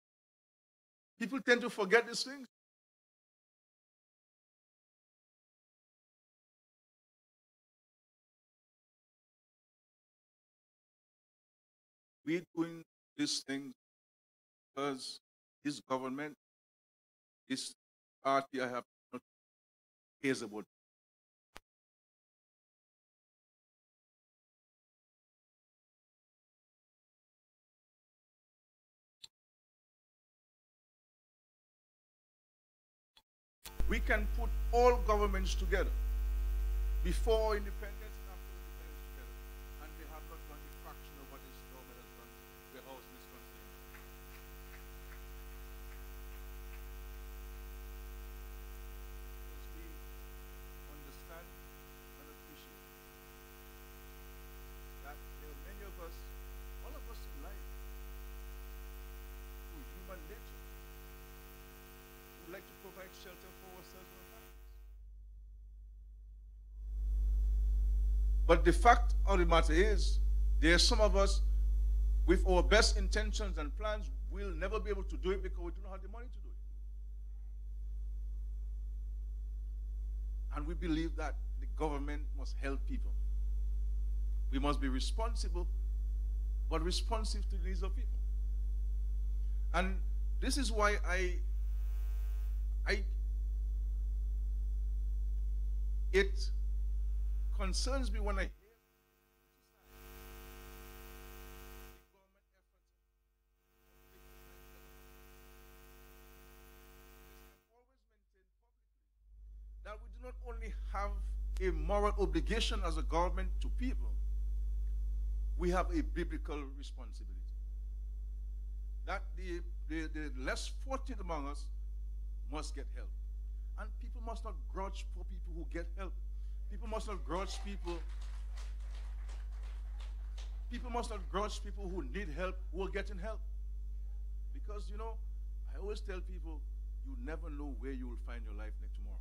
People tend to forget these things. We're doing these things because this government, this party I have not cares about. We can put all governments together before independence and after independence together, and they have not done a fraction of what this government has done where housing is concerned. Because we understand and appreciate that there are many of us, all of us in life, through human nature, who like to provide shelter for ourselves and our families. But the fact of the matter is, there are some of us, with our best intentions and plans, will never be able to do it because we do not have the money to do it. And we believe that the government must help people. We must be responsible, but responsive to the needs of people. And this is why it concerns me when I hear that we do not only have a moral obligation as a government to people, we have a biblical responsibility. That the less fortunate among us must get help. And people must not grudge for people who get help. People must not grudge people. People must not grudge people who need help, who are getting help. Because, you know, I always tell people, you never know where you will find your life next tomorrow.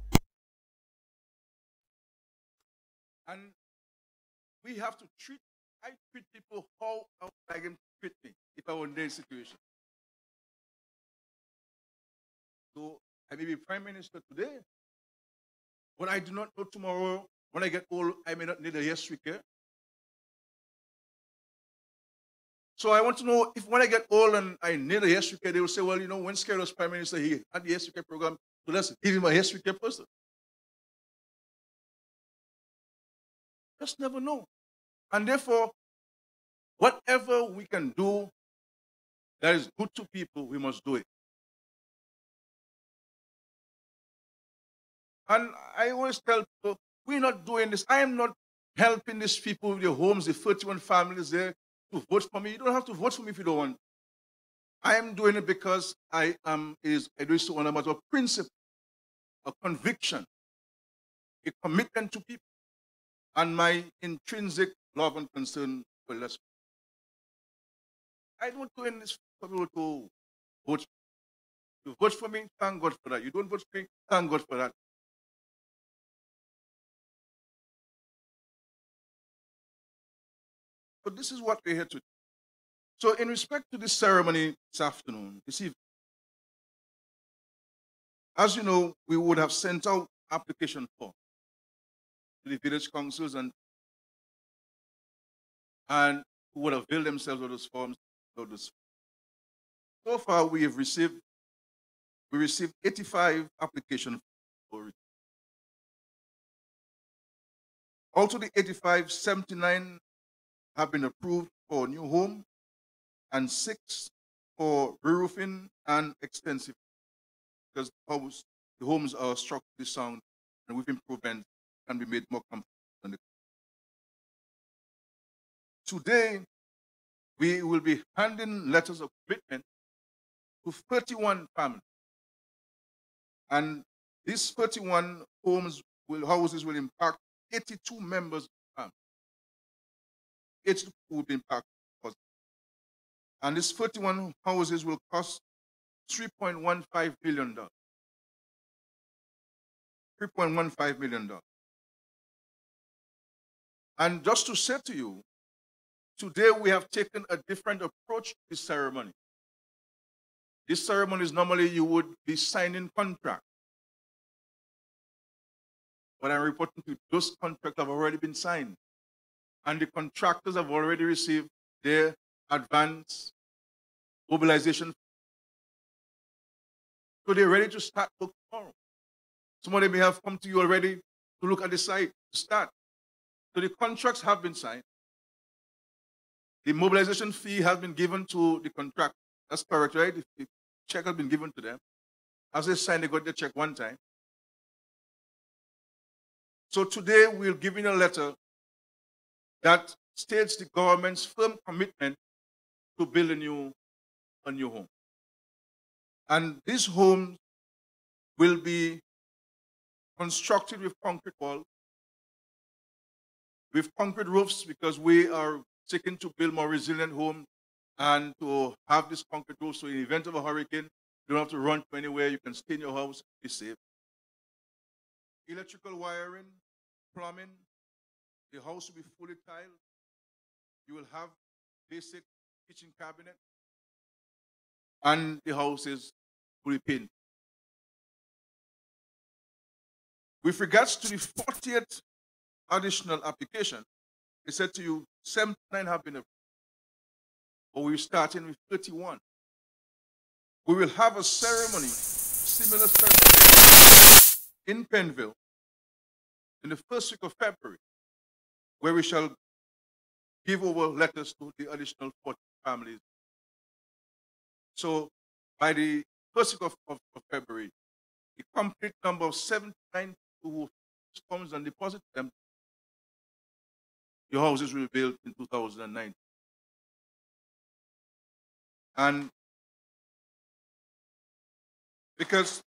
And we have to I treat people how I would like them to treat me if I were in their situation. So I may be prime minister today, but I do not know tomorrow when I get old, I may not need a yes care. So I want to know if when I get old and I need a yes care, they will say, well, you know, when Scare was prime minister, he had the yes care program, so let's give him a yes care person. Just never know. And therefore, whatever we can do that is good to people, we must do it. And I always tell people, we're not doing this. I am not helping these people with their homes, the 31 families there, to vote for me. You don't have to vote for me if you don't want. I am doing it because I do it on a matter of principle, a conviction, a commitment to people, and my intrinsic love and concern for less. I don't do this for people to vote. You vote for me, thank God for that. You don't vote for me, thank God for that. But this is what we're here to do. So in respect to this ceremony this afternoon, this evening, as you know, we would have sent out application form to the village councils and who would avail themselves of those forms. So far, we received 85 applications for it. Out of the 85, 79 have been approved for new home and 6 for re-roofing and extensive, because the homes are structurally sound and with improvements can be made more comfortable. Today, we will be handing letters of commitment to 31 families. And These 31 houses will impact 82 members of the family. 82 will be impacted. And these 31 houses will cost $3.15 billion. $3.15 million. And just to say to you, today we have taken a different approach to this ceremony. This ceremony is normally you would be signing contracts. But I'm reporting to you, those contracts have already been signed. And the contractors have already received their advance mobilization. So they're ready to start work tomorrow. Somebody may have come to you already to look at the site to start. So the contracts have been signed. The mobilization fee has been given to the contract. That's correct, right? The check has been given to them. As they sign, they got the check one time. So today we're giving a letter that states the government's firm commitment to build a new home. And these homes will be constructed with concrete walls, with concrete roofs, because we are seeking to build more resilient homes and to have this concrete roof. So in the event of a hurricane, you don't have to run to anywhere. You can stay in your house, be safe. Electrical wiring, plumbing, the house will be fully tiled. You will have basic kitchen cabinet, and the house is fully painted. With regards to the 40th additional application, I said to you, 79 have been approved, but we're starting with 31. We will have a ceremony, similar ceremony, in Penville in the first week of February, where we shall give over letters to the additional 40 families. So by the first week of February, the complete number of 79 who comes and deposit them, your houses will be built in 2009. And because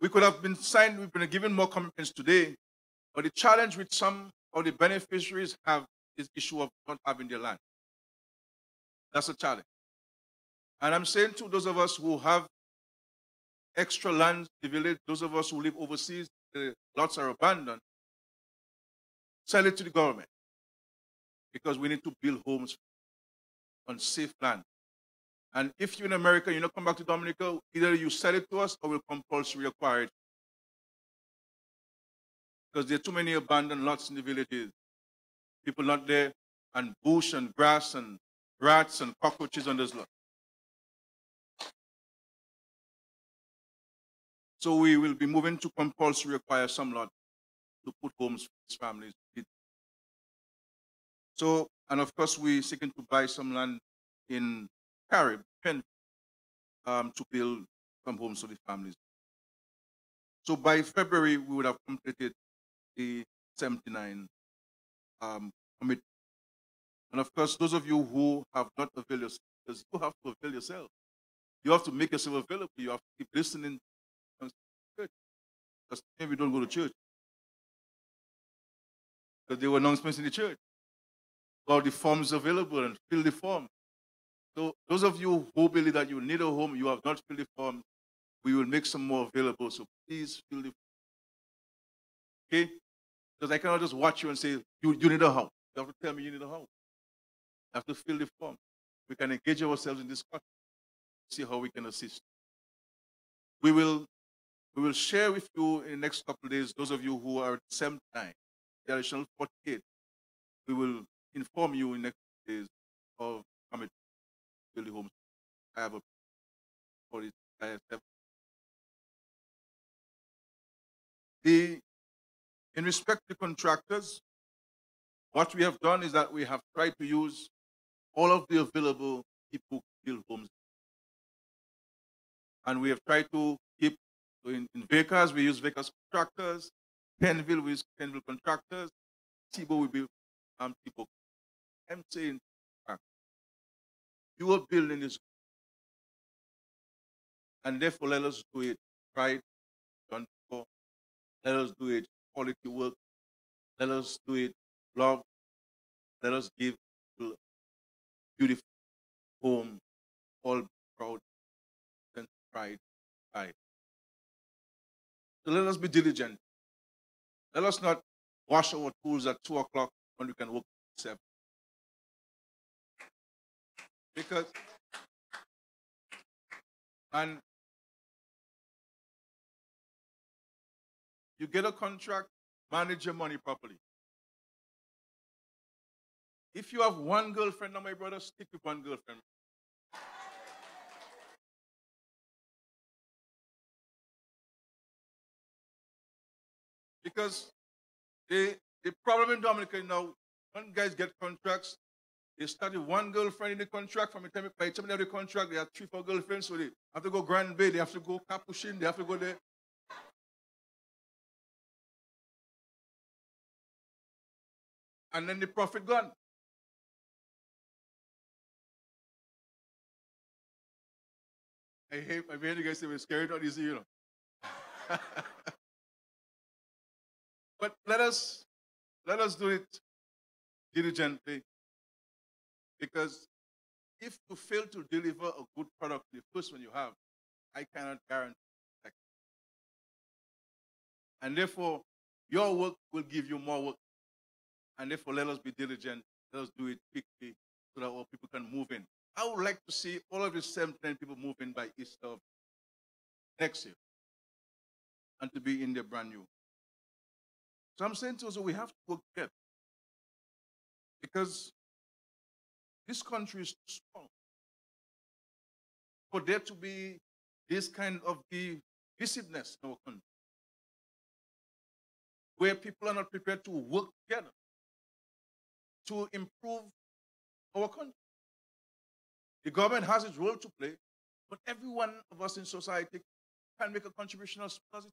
we could have been signed, we've been given more commitments today, but the challenge with some of the beneficiaries have is the issue of not having their land. That's a challenge. And I'm saying to those of us who have extra land in the village, those of us who live overseas, the lots are abandoned, sell it to the government, because we need to build homes on safe land. And if you're in America, you not come back to Dominica, either you sell it to us or we'll compulsory acquire it. Because there are too many abandoned lots in the villages. People not there, and bush and grass and rats and cockroaches on those lots. So we will be moving to compulsory acquire some lot to put homes for these families. So, and of course, we're seeking to buy some land in Caribbean to build some homes for the families. So by February, we would have completed the 79 commitment. And of course, those of you who have not availed yourself, because you have to avail yourself. You have to make yourself available. You have to keep listening to church. Because maybe we don't go to church. Because there were announcements in the church about the forms available, and fill the form. So those of you who believe that you need a home, you have not filled the form, we will make some more available. So please fill the form. Okay? Because I cannot just watch you and say, you need a house. You have to tell me you need a house. You have to fill the form. We can engage ourselves in this discussion, see how we can assist. We will share with you in the next couple of days, those of you who are at 79, the additional 48. We will inform you in the next days of commitment to build the homes. I have a 47. In respect to contractors, what we have done is that we have tried to use all of the available people who build homes. And we have tried to keep, so in Vickers, we use Vickers contractors. Penville, we use Penville contractors. Thibault, we build people. I'm saying, you are building this, and therefore let us do it right, done for Let us do it quality work. Let us do it love. Let us give to beautiful home, all proud and pride. So let us be diligent. Let us not wash our tools at 2 o'clock when we can work at 7. Because, and you get a contract, manage your money properly. If you have one girlfriend, now my brother, stick with one girlfriend. Because the problem in Dominica now, when guys get contracts, they start with one girlfriend in the contract. By the time they have the contract, they have 3, 4 girlfriends, so they have to go Grand Bay, they have to go Capuchin, they have to go there. And then the profit gone. I hear you guys say we're scared, not easy, you know. But let us do it diligently, because if you fail to deliver a good product, the first one you have, I cannot guarantee that. And therefore, your work will give you more work. And therefore, let us be diligent. Let us do it quickly so that our people can move in. I would like to see all of the 710 people move in by Easter of next year and to be in there brand new. So I'm saying to us, we have to work together, because this country is too small for there to be this kind of divisiveness in our country, where people are not prepared to work together to improve our country. The government has its role to play, but every one of us in society can make a contribution as positive.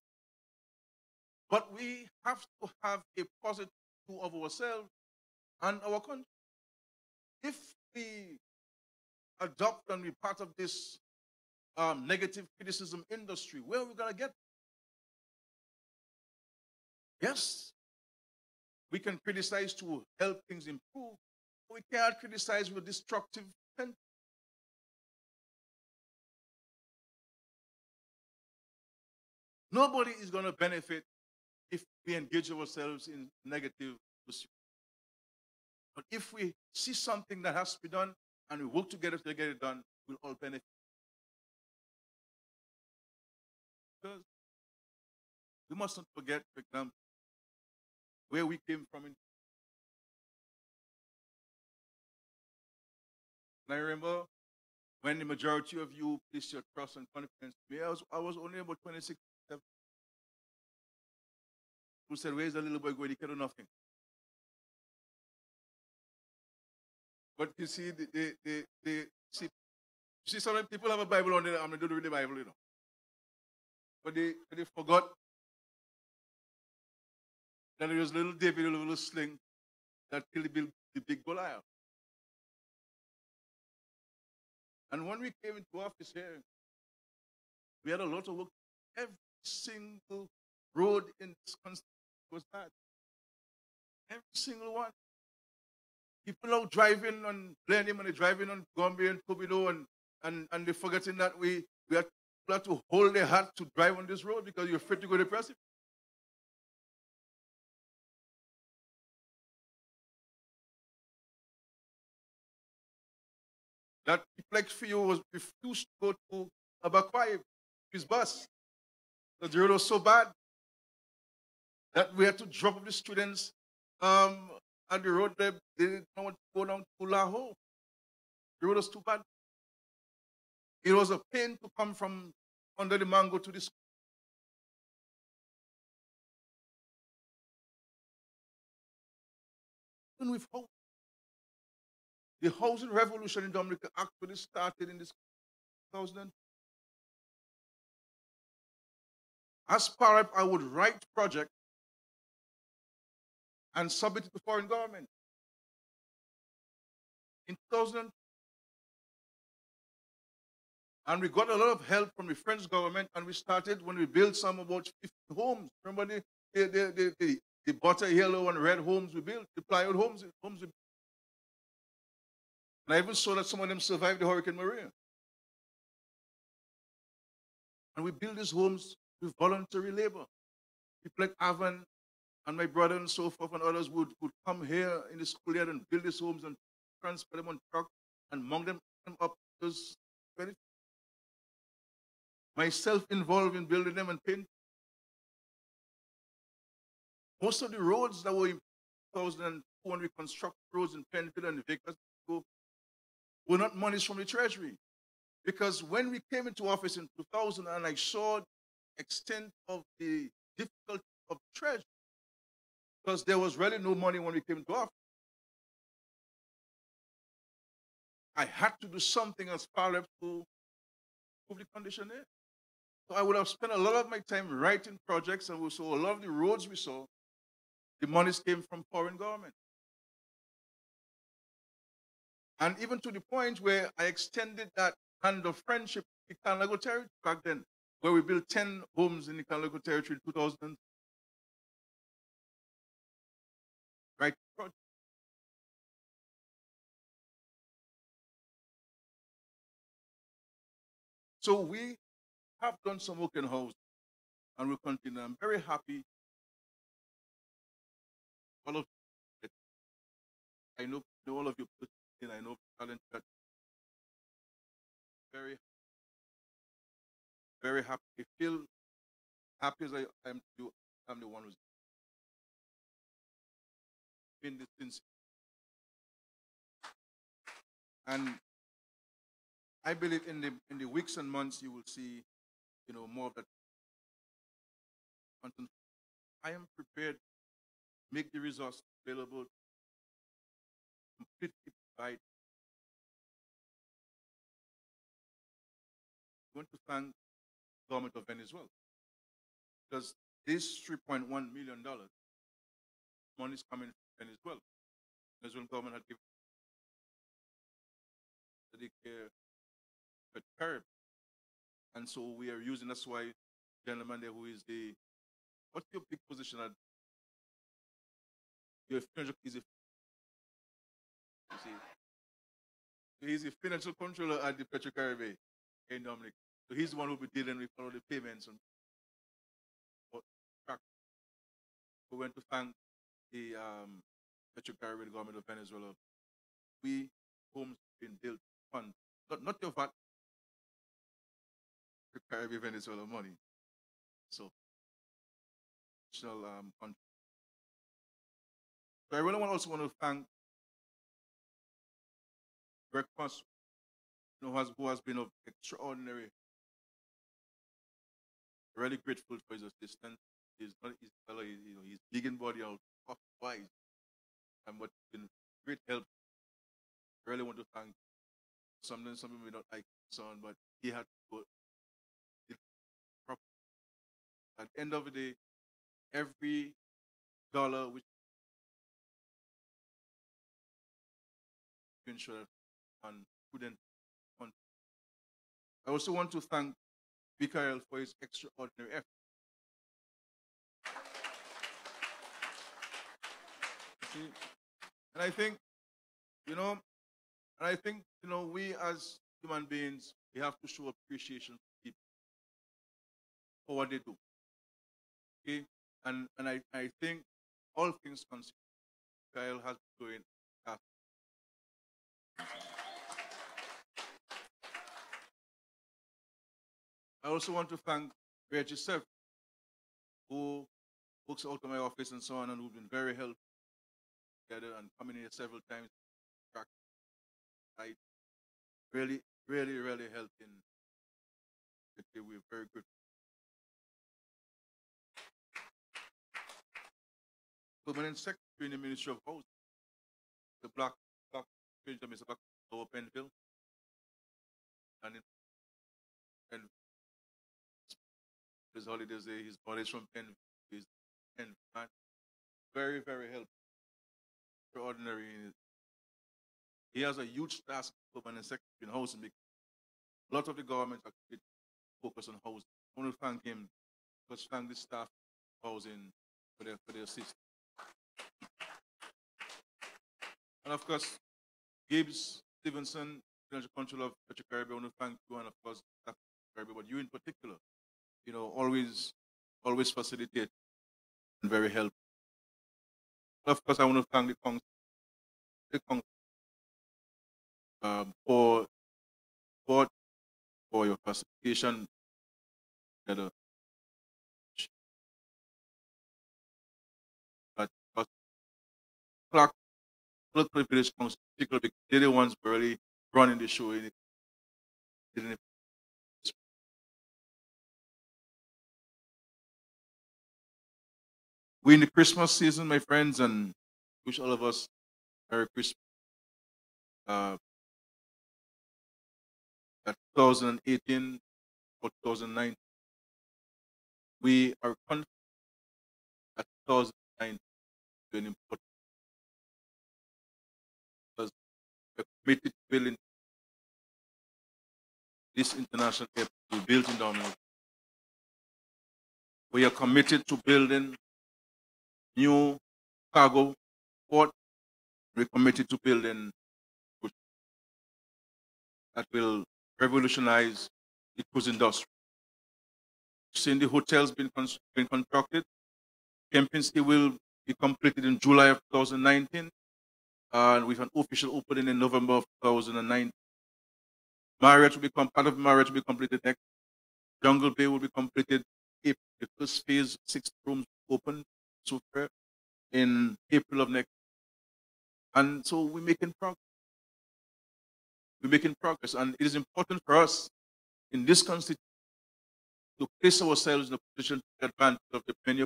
But we have to have a positive view of ourselves and our country. If we adopt and be part of this negative criticism industry, where are we going to get? Yes, we can criticize to help things improve, but we cannot criticize with destructive intent. Nobody is going to benefit if we engage ourselves in negative pursuit. But if we see something that has to be done and we work together to get it done, we'll all benefit. Because we must not forget, for example, where we came from. And I remember when the majority of you placed your trust and confidence in me, I was only about 26. Who said, where's the little boy going? He can do nothing. But you see, see, some people have a Bible on there, I'm going to read the Bible, you know. But they forgot that there was little David, a little sling that killed the big Goliath. And when we came into office here, we had a lot of work. Every single road in this country was bad. Every single one. People are driving on Blenheim and they're driving on Gombe and Kobido and they're forgetting that we have to hold their hat to drive on this road because you're afraid to go to the precipice. That Flex Fio was refused to go to Abakwai, his bus. The road was so bad that we had to drop off the students at the road. They didn't want to go down to Lahore. The road was too bad. It was a pain to come from under the mango to this. And with hope. The housing revolution in Dominica actually started in this 2000. As PAREP, I would write project and submit it to foreign government. In 2000, and we got a lot of help from the French government, and we started when we built some about 50 homes. Remember the butter yellow and red homes we built, the plywood homes we built. And I even saw that some of them survived the Hurricane Maria. And we built these homes with voluntary labor. People like Avan and my brother and so forth and others would come here in the schoolyard and build these homes and transfer them on truck and mount them up. Those myself involved in building them and paint. Most of the roads that were in 2002 when we constructed roads in Penfield and Vickers were not monies from the Treasury. Because when we came into office in 2000 and I saw the extent of the difficulty of the Treasury, because there was really no money when we came into office, I had to do something as far as to improve the condition there. So I would have spent a lot of my time writing projects, and we saw a lot of the roads we saw, the monies came from foreign government. And even to the point where I extended that hand of friendship to the Canlago territory back then, where we built 10 homes in the Canlago territory in 2000. Right project. So we have done some work in house, and we'll continue. I'm very happy. All of it. I know all of you put in, I know talent that very, very happy. I feel happy as I am to you. I'm the one who's been this since. And I believe in the weeks and months you will see, more of that content. I am prepared to make the resources available, completely provide. I want to thank the government of Venezuela because this $3.1 million money is coming from Venezuela. The Venezuelan government had given the care for Caribbean. And so we are using, that's why gentleman there who is what's your big position at? Your financial, he's a financial controller at the Petro Caribbean in Dominica. So he's the one who will be dealing with all the payments. And we went to thank the Petro Caribbean government of Venezuela. We homes been built fund, not your VAT, the Caribbean Venezuela money. So, country. So I really also want to thank Greg Puss, who has been of extraordinary. Really grateful for his assistance. He's not his fellow, he's big in body out, tough, wise, and what's been great help. I really want to thank some people may not like son, but he had to go. At the end of the day, every dollar which ensure that and prudent. I also want to thank Vielle for his extraordinary effort. See, and I think, we as human beings, we have to show appreciation to people for what they do. Okay? And I think all things considered, Vielle has been doing that. I also want to thank Reggie Sev, who works out of my office and so on, and who've been very helpful together and coming here several times. I really, really, really helped in. We're very good. Permanent Secretary in the Ministry of Housing, the Black Mr. Black over Penfield, and his holidays there, his college from Penfield, very, very helpful, extraordinary. He has a huge task for permanent secretary in housing because a lot of the government actually focus on housing. I want to thank him, thank the staff of housing, for their assistance. And of course, Gibbs, Stevenson, Financial Control of Petro Caribbean, I want to thank you, and of course, Petro Caribbean, but you in particular, always facilitate and very helpful. Of course, I want to thank the council for support, for your facilitation. Together. But Clark, Political Village Council, particularly because they're the ones really running the show. We're in the Christmas season, my friends, and wish all of us Merry Christmas. At 2018 or 2019, we are confident that 2019 will be important because we're committed to building this international airport we built in Dominica. We are committed to building new cargo port. We're committed to building that will revolutionize the cruise industry. Seeing the hotels being constructed, Kempinski will be completed in July of 2019, and with an official opening in November of 2019. Marriott will become part of Marriott will be completed next. Jungle Bay will be completed if the first phase, 6 rooms open so far in April of next. And so we're making progress. We're making progress, and it is important for us in this constitution to place ourselves in a position to take advantage of the many,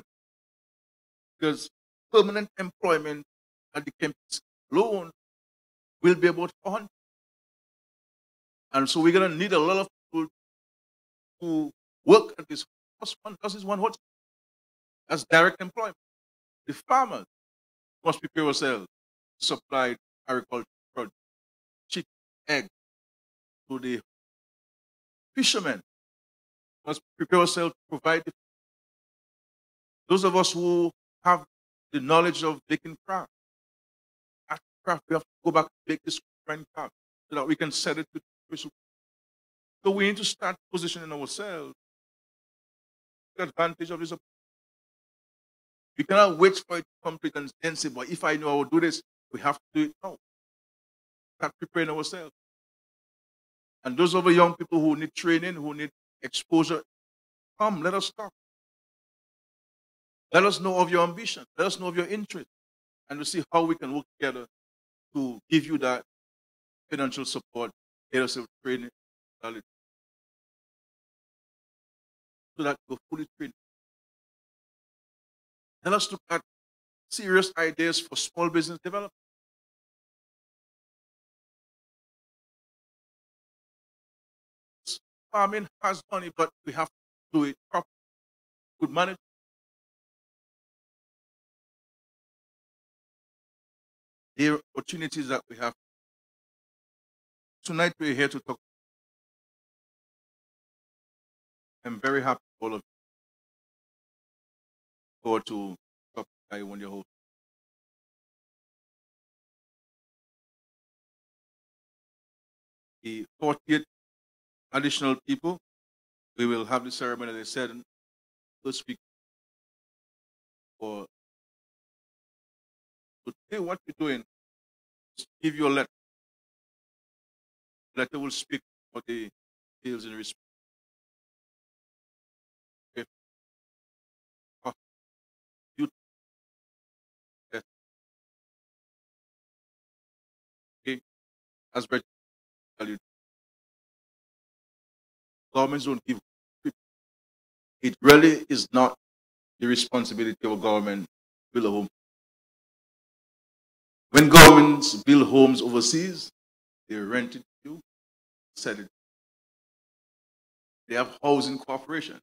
because permanent employment at the campus alone will be about 400. And so we're going to need a lot of people to work at this. This is one hotel. That's direct employment. The farmers must prepare ourselves to supply agriculture products, chicken, egg, to the fishermen must prepare ourselves to provide those of us who have the knowledge of baking craft. At craft, we have to go back and bake this craft so that we can sell it to the. So we need to start positioning ourselves to take advantage of this. We cannot wait for it to complete and then say, but if I know I will do this, we have to do it now. Start preparing ourselves. And those of the young people who need training, who need exposure, come, let us talk. Let us know of your ambition. Let us know of your interest. And we'll see how we can work together to give you that financial support, get us training, so that you're fully trained. Let us look at serious ideas for small business development. Farming has money, but we have to do it properly. Good management. There are opportunities that we have. Tonight we're here to talk. I'm very happy for all of you. Go to talk to when you're home. The 48 additional people, we will have the ceremony, as I said, this week. For today, what we're doing is give you a letter. The letter will speak what the deals in respect. Okay. You yes. Okay. As Brett tell you, governments don't give. It really is not the responsibility of a government to build a home. When governments build homes overseas, they rent it to you, sell it. They have housing corporation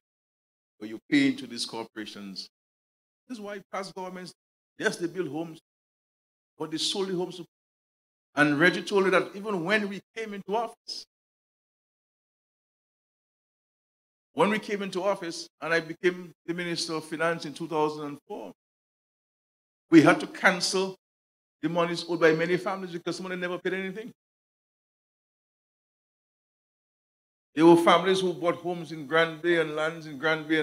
where you pay into these corporations. This is why past governments, yes, they build homes, but they sold the homes. And Reggie told you that even when we came into office, and I became the Minister of Finance in 2004, We had to cancel the monies owed by many families because somebody never paid anything. There were families who bought homes in Grand Bay and lands in Grand Bay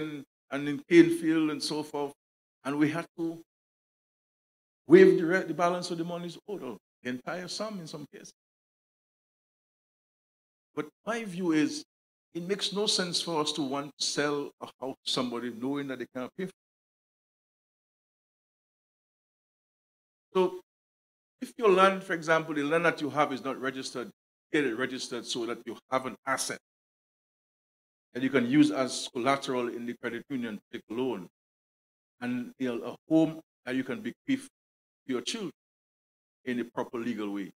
and in Canefield and so forth, and we had to waive the balance of the monies owed, or the entire sum in some cases. But my view is, it makes no sense for us to want to sell a house to somebody knowing that they can't pay for it. So if your land, for example, the land that you have is not registered, get it registered so that you have an asset that you can use as collateral in the credit union to take a loan, and a home that you can bequeath to your children in a proper legal way.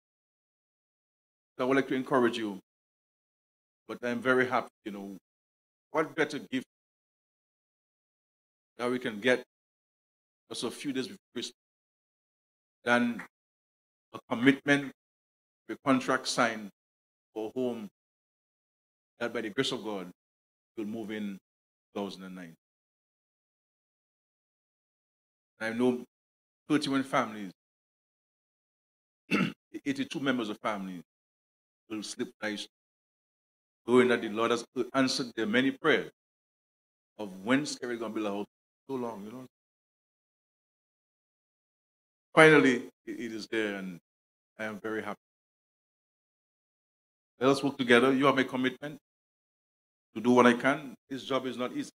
So I would like to encourage you, but I'm very happy, what better gift that we can get just a few days before Christmas than a commitment, a contract signed for a home that by the grace of God will move in 2009. I know 31 families, 82 members of families will sleep nice, knowing that the Lord has answered their many prayers of when Scary going to build a house so long, Finally, it is there, and I am very happy. Let us work together. You have a commitment to do what I can. This job is not easy.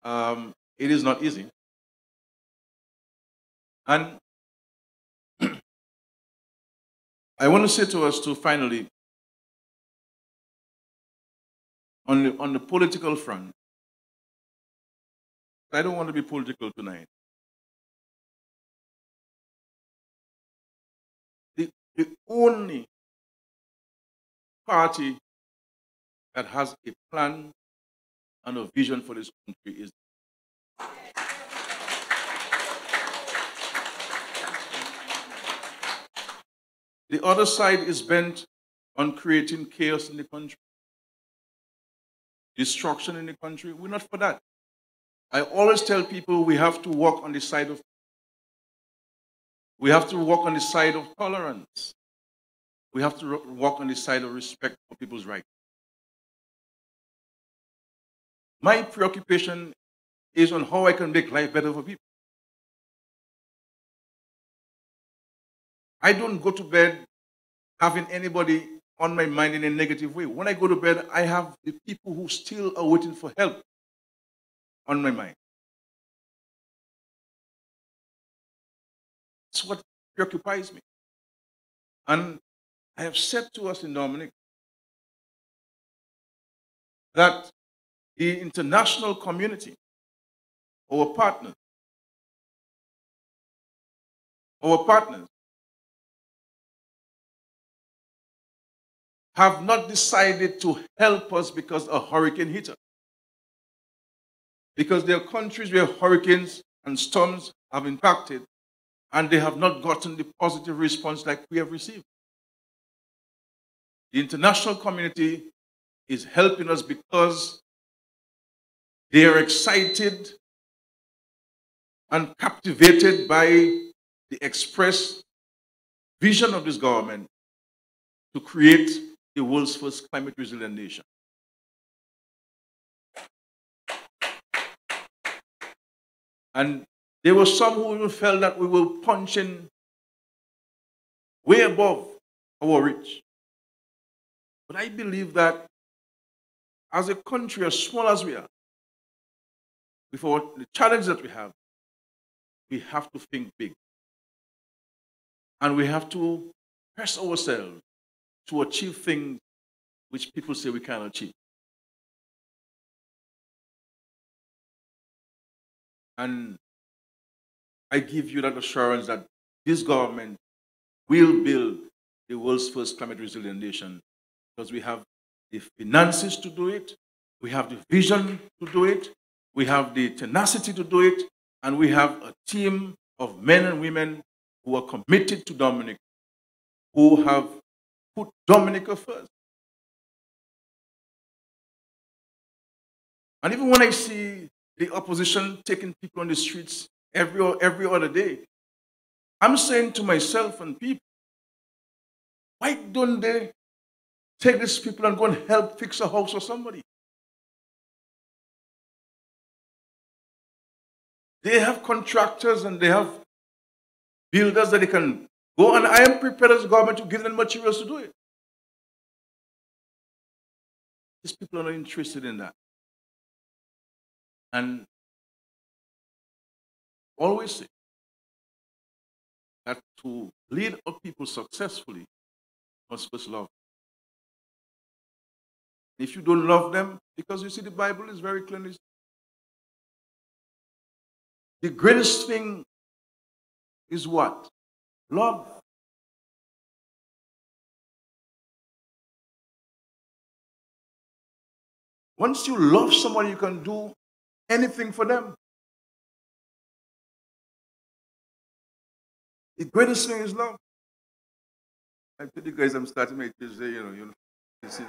It is not easy. And I want to say to us, finally, on the political front, I don't want to be political tonight. The only party that has a plan and a vision for this country is the other side is bent on creating chaos in the country, destruction in the country. We're not for that. I always tell people we have to walk on the side of tolerance. We have to walk on the side of respect for people's rights. My preoccupation is on how I can make life better for people. I don't go to bed having anybody on my mind in a negative way. When I go to bed, I have the people who still are waiting for help on my mind. That's what preoccupies me. And I have said to us in Dominica that the international community, our partners, have not decided to help us because a hurricane hit us. Because there are countries where hurricanes and storms have impacted, and they have not gotten the positive response like we have received. The international community is helping us because they are excited and captivated by the express vision of this government to create the world's first climate resilient nation. And there were some who even felt that we were punching way above our reach. But I believe that as a country as small as we are, with the challenge that we have to think big. And we have to press ourselves to achieve things which people say we can't achieve. And I give you that assurance that this government will build the world's first climate resilient nation because we have the finances to do it, we have the vision to do it, we have the tenacity to do it, and we have a team of men and women who are committed to Dominica, who have put Dominica first. And even when I see the opposition taking people on the streets every other day. I'm saying to myself and people, why don't they take these people and go and help fix a house for somebody? They have contractors and they have builders that they can go, and I am prepared as a government to give them materials to do it. These people are not interested in that. And always say that to lead a people successfully, must first love. If you don't love them, because you see the Bible is very clear. The greatest thing is what? Love. Once you love somebody, you can do anything for them. The greatest thing is love. I tell you guys, I'm starting my church there, you see,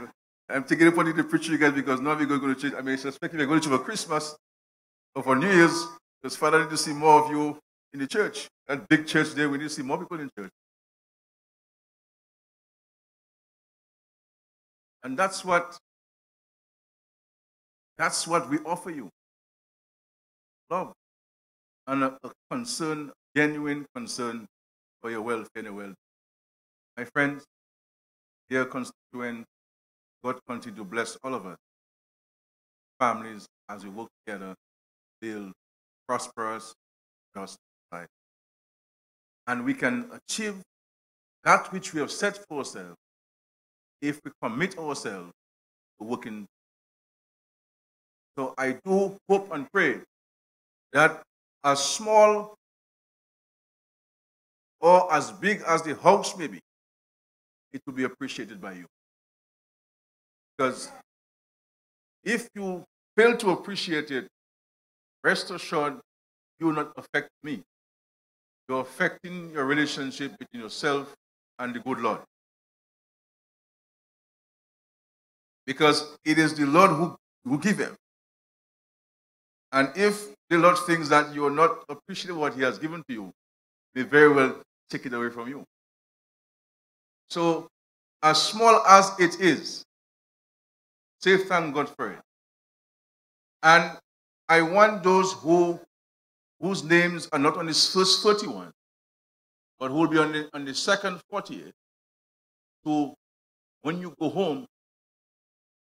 I'm taking it upon you to preach to you guys because now we're going to church. I mean, it's expecting we're going to church for Christmas or for New Year's, because Father need to see more of you in the church. That big church there, we need to see more people in church. And that's what we offer you. Love. And a concern, genuine concern for your welfare and your well. My friends, dear constituents, God continue to bless all of us, families, as we work together, build prosperous, just life. And we can achieve that which we have set for ourselves if we commit ourselves to working. So I do hope and pray that as small or as big as the house may be, it will be appreciated by you. Because if you fail to appreciate it, rest assured you will not affect me. You're affecting your relationship between yourself and the good Lord. Because it is the Lord who gives them. And if the Lord thinks that you are not appreciating what he has given to you, may very well take it away from you. So, as small as it is, say thank God for it. And I want those whose names are not on this first 31, but who will be on the second 48, to, when you go home,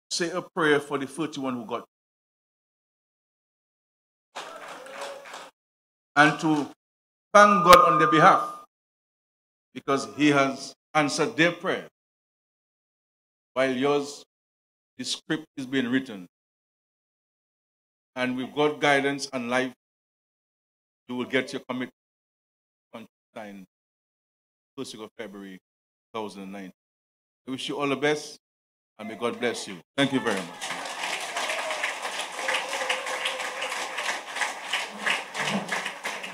say a prayer for the 31 who got. And to thank God on their behalf, because he has answered their prayer, while yours, the script is being written. And with God's guidance and life, you will get your commitment signed 1st week of February 2009. I wish you all the best, and may God bless you. Thank you very much.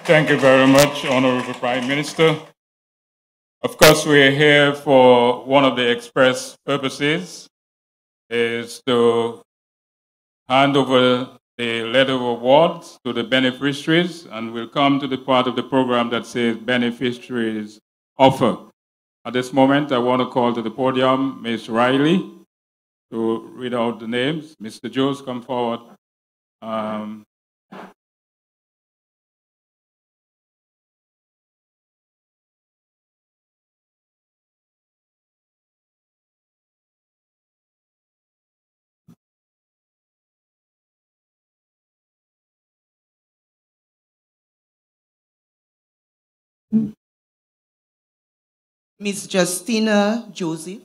Thank you very much, Honorable Prime Minister. Of course, we're here for one of the express purposes, is to hand over the letter of awards to the beneficiaries, and we'll come to the part of the program that says beneficiaries offer. At this moment, I want to call to the podium Ms. Riley to read out the names. Mr. Jones, come forward. Miss Justina Joseph.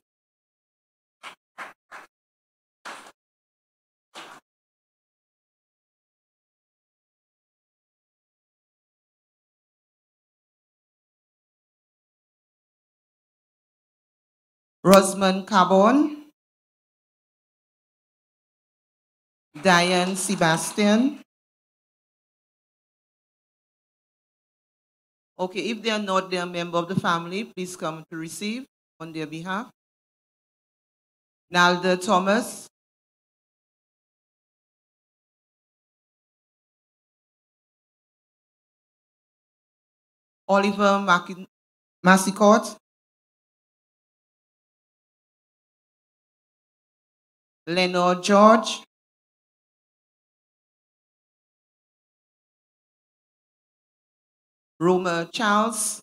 Rosamond Carbon. Diane Sebastian. Okay, if they are not a member of the family, please come to receive on their behalf. Nalda Thomas. Oliver Massicourt, Leonard George, Roma Charles,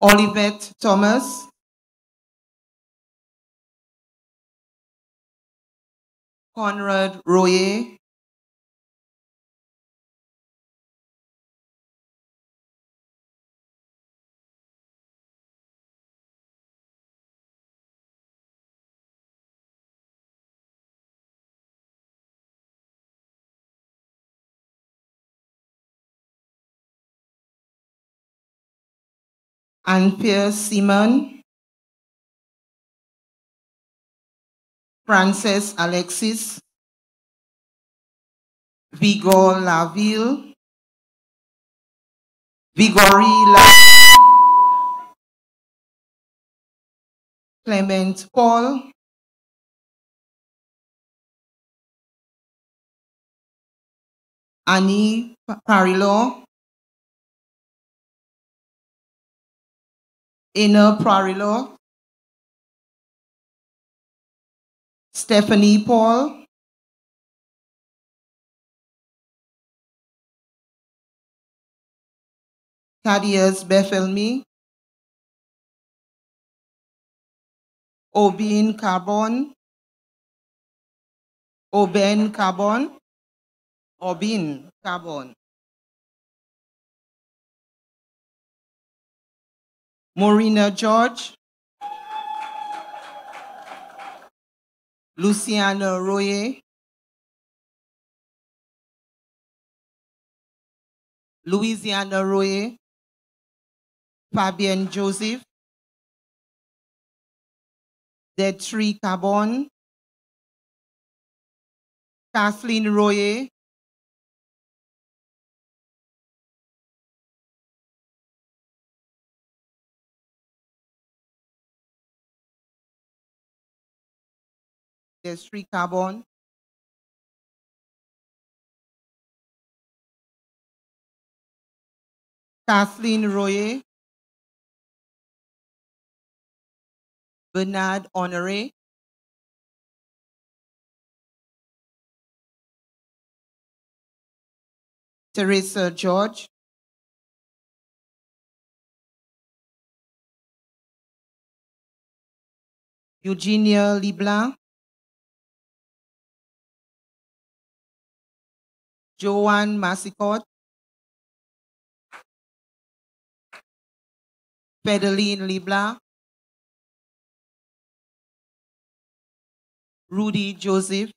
Olivette Thomas, Conrad Royer, Anne-Pierre Simon, Frances Alexis, Vigor Laville, Clement Paul, Annie Parillo, Ina Parillo, Stephanie Paul, Thaddeus Bethelmy, Obin Carbon, Morena George, Luciana Royer, Louisiana Royer, Fabian Joseph, Detri Carbon, Kathleen Royer, Detri Carbon, Kathleen Royer, Bernard Honoré, Teresa George, Eugenia Leblanc, Joanne Massicourt, Fedeline Leblanc, Rudy Joseph,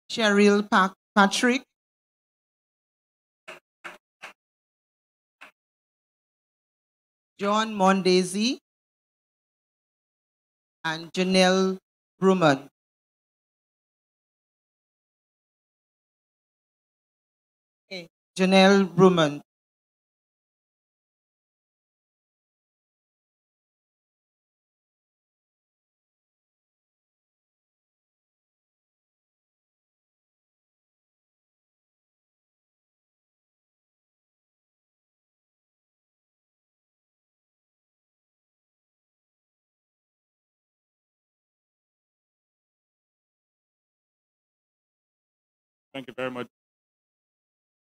Cheryl Patrick, John Mondesi, and Janelle Bruman. Okay. Janelle Bruman. Thank you very much.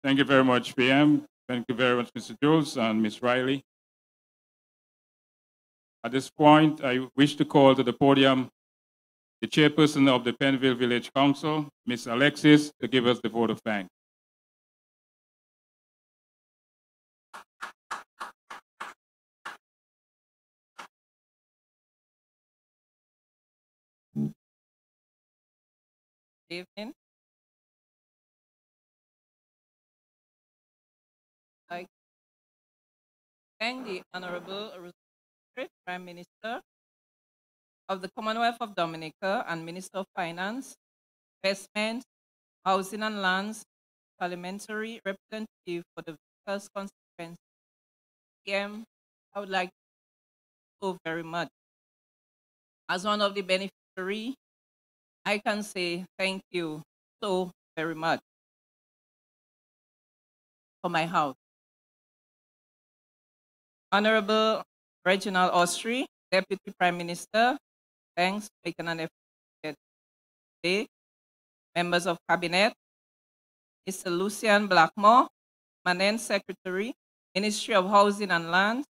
Thank you very much, PM. Thank you very much, Mr. Jules and Ms. Riley. At this point, I wish to call to the podium the chairperson of the Penville Village Council, Ms. Alexis, to give us the vote of thanks. Good evening. I thank the Honorable Prime Minister of the Commonwealth of Dominica and Minister of Finance, Investment, Housing and Lands, Parliamentary Representative for the Vickers constituency. Again, I would like to so very much. As one of the beneficiaries, I can say thank you so very much for my house. Honorable Reginald Austri, Deputy Prime Minister, thanks for making an effort today. Members of Cabinet, Mr. Lucian Blackmore, Permanent Secretary, Ministry of Housing and Land,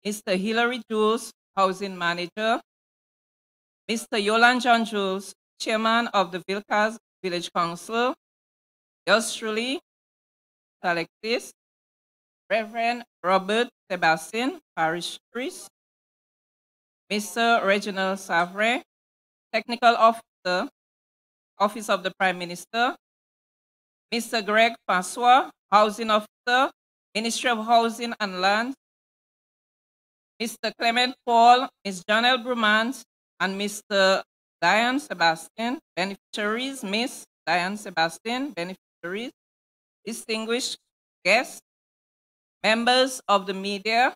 Mr. Hilary Jules, Housing Manager, Mr. Yolan John Jules, Chairman of the Vielle Village Council, yours truly, Alexis, Reverend Robert Sebastian, Parish Priest, Mr. Reginald Savre, Technical Officer, Office of the Prime Minister, Mr. Greg Passois, Housing Officer, Ministry of Housing and Land, Mr. Clement Paul, Ms. Janelle Brumant, and Mr. Diane Sebastian, beneficiaries, Miss Diane Sebastian, beneficiaries, distinguished guests, members of the media,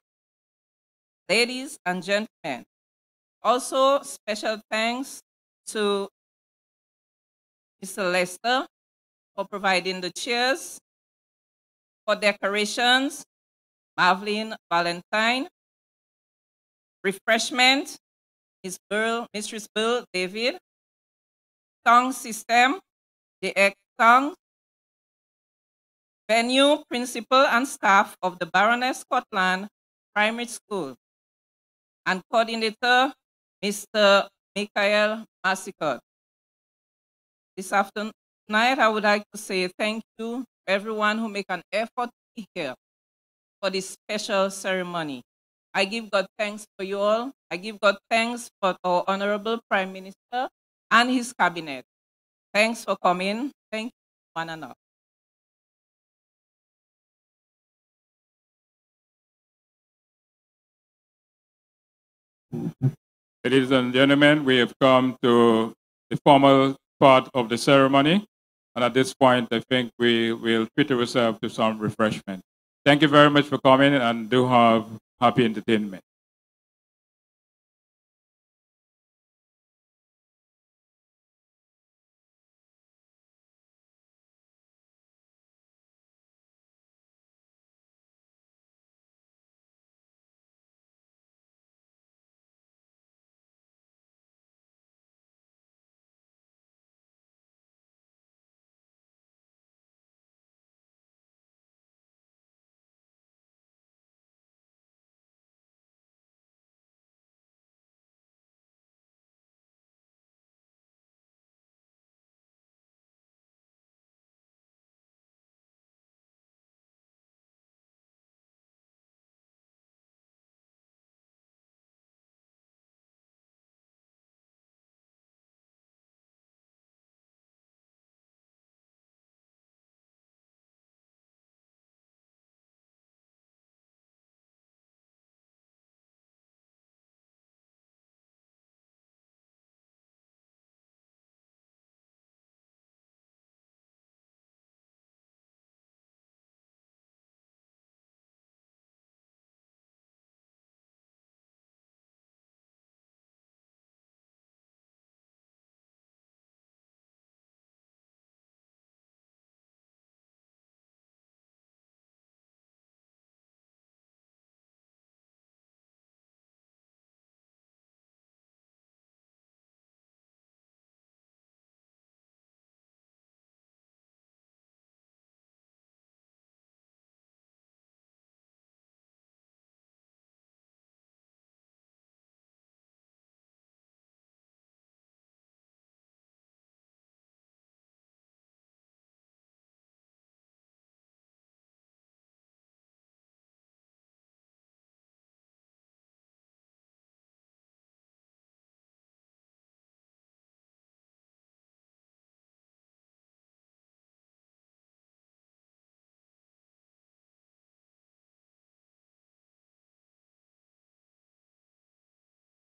ladies and gentlemen. Also, special thanks to Mr. Lester for providing the chairs, for decorations, Marvelyn Valentine, refreshment, Mistress Bill David, tongue system, the egg tongue, venue, principal and staff of the Baroness Scotland Primary School, and coordinator, Mr. Michael Massicot. This afternoon, I would like to say thank you to everyone who make an effort to be here for this special ceremony. I give God thanks for you all. I give God thanks for our Honorable Prime Minister and his cabinet. Thanks for coming. Thank you, one and all. Ladies and gentlemen, we have come to the formal part of the ceremony. And at this point, I think we will treat ourselves to some refreshment. Thank you very much for coming and do have happy entertainment.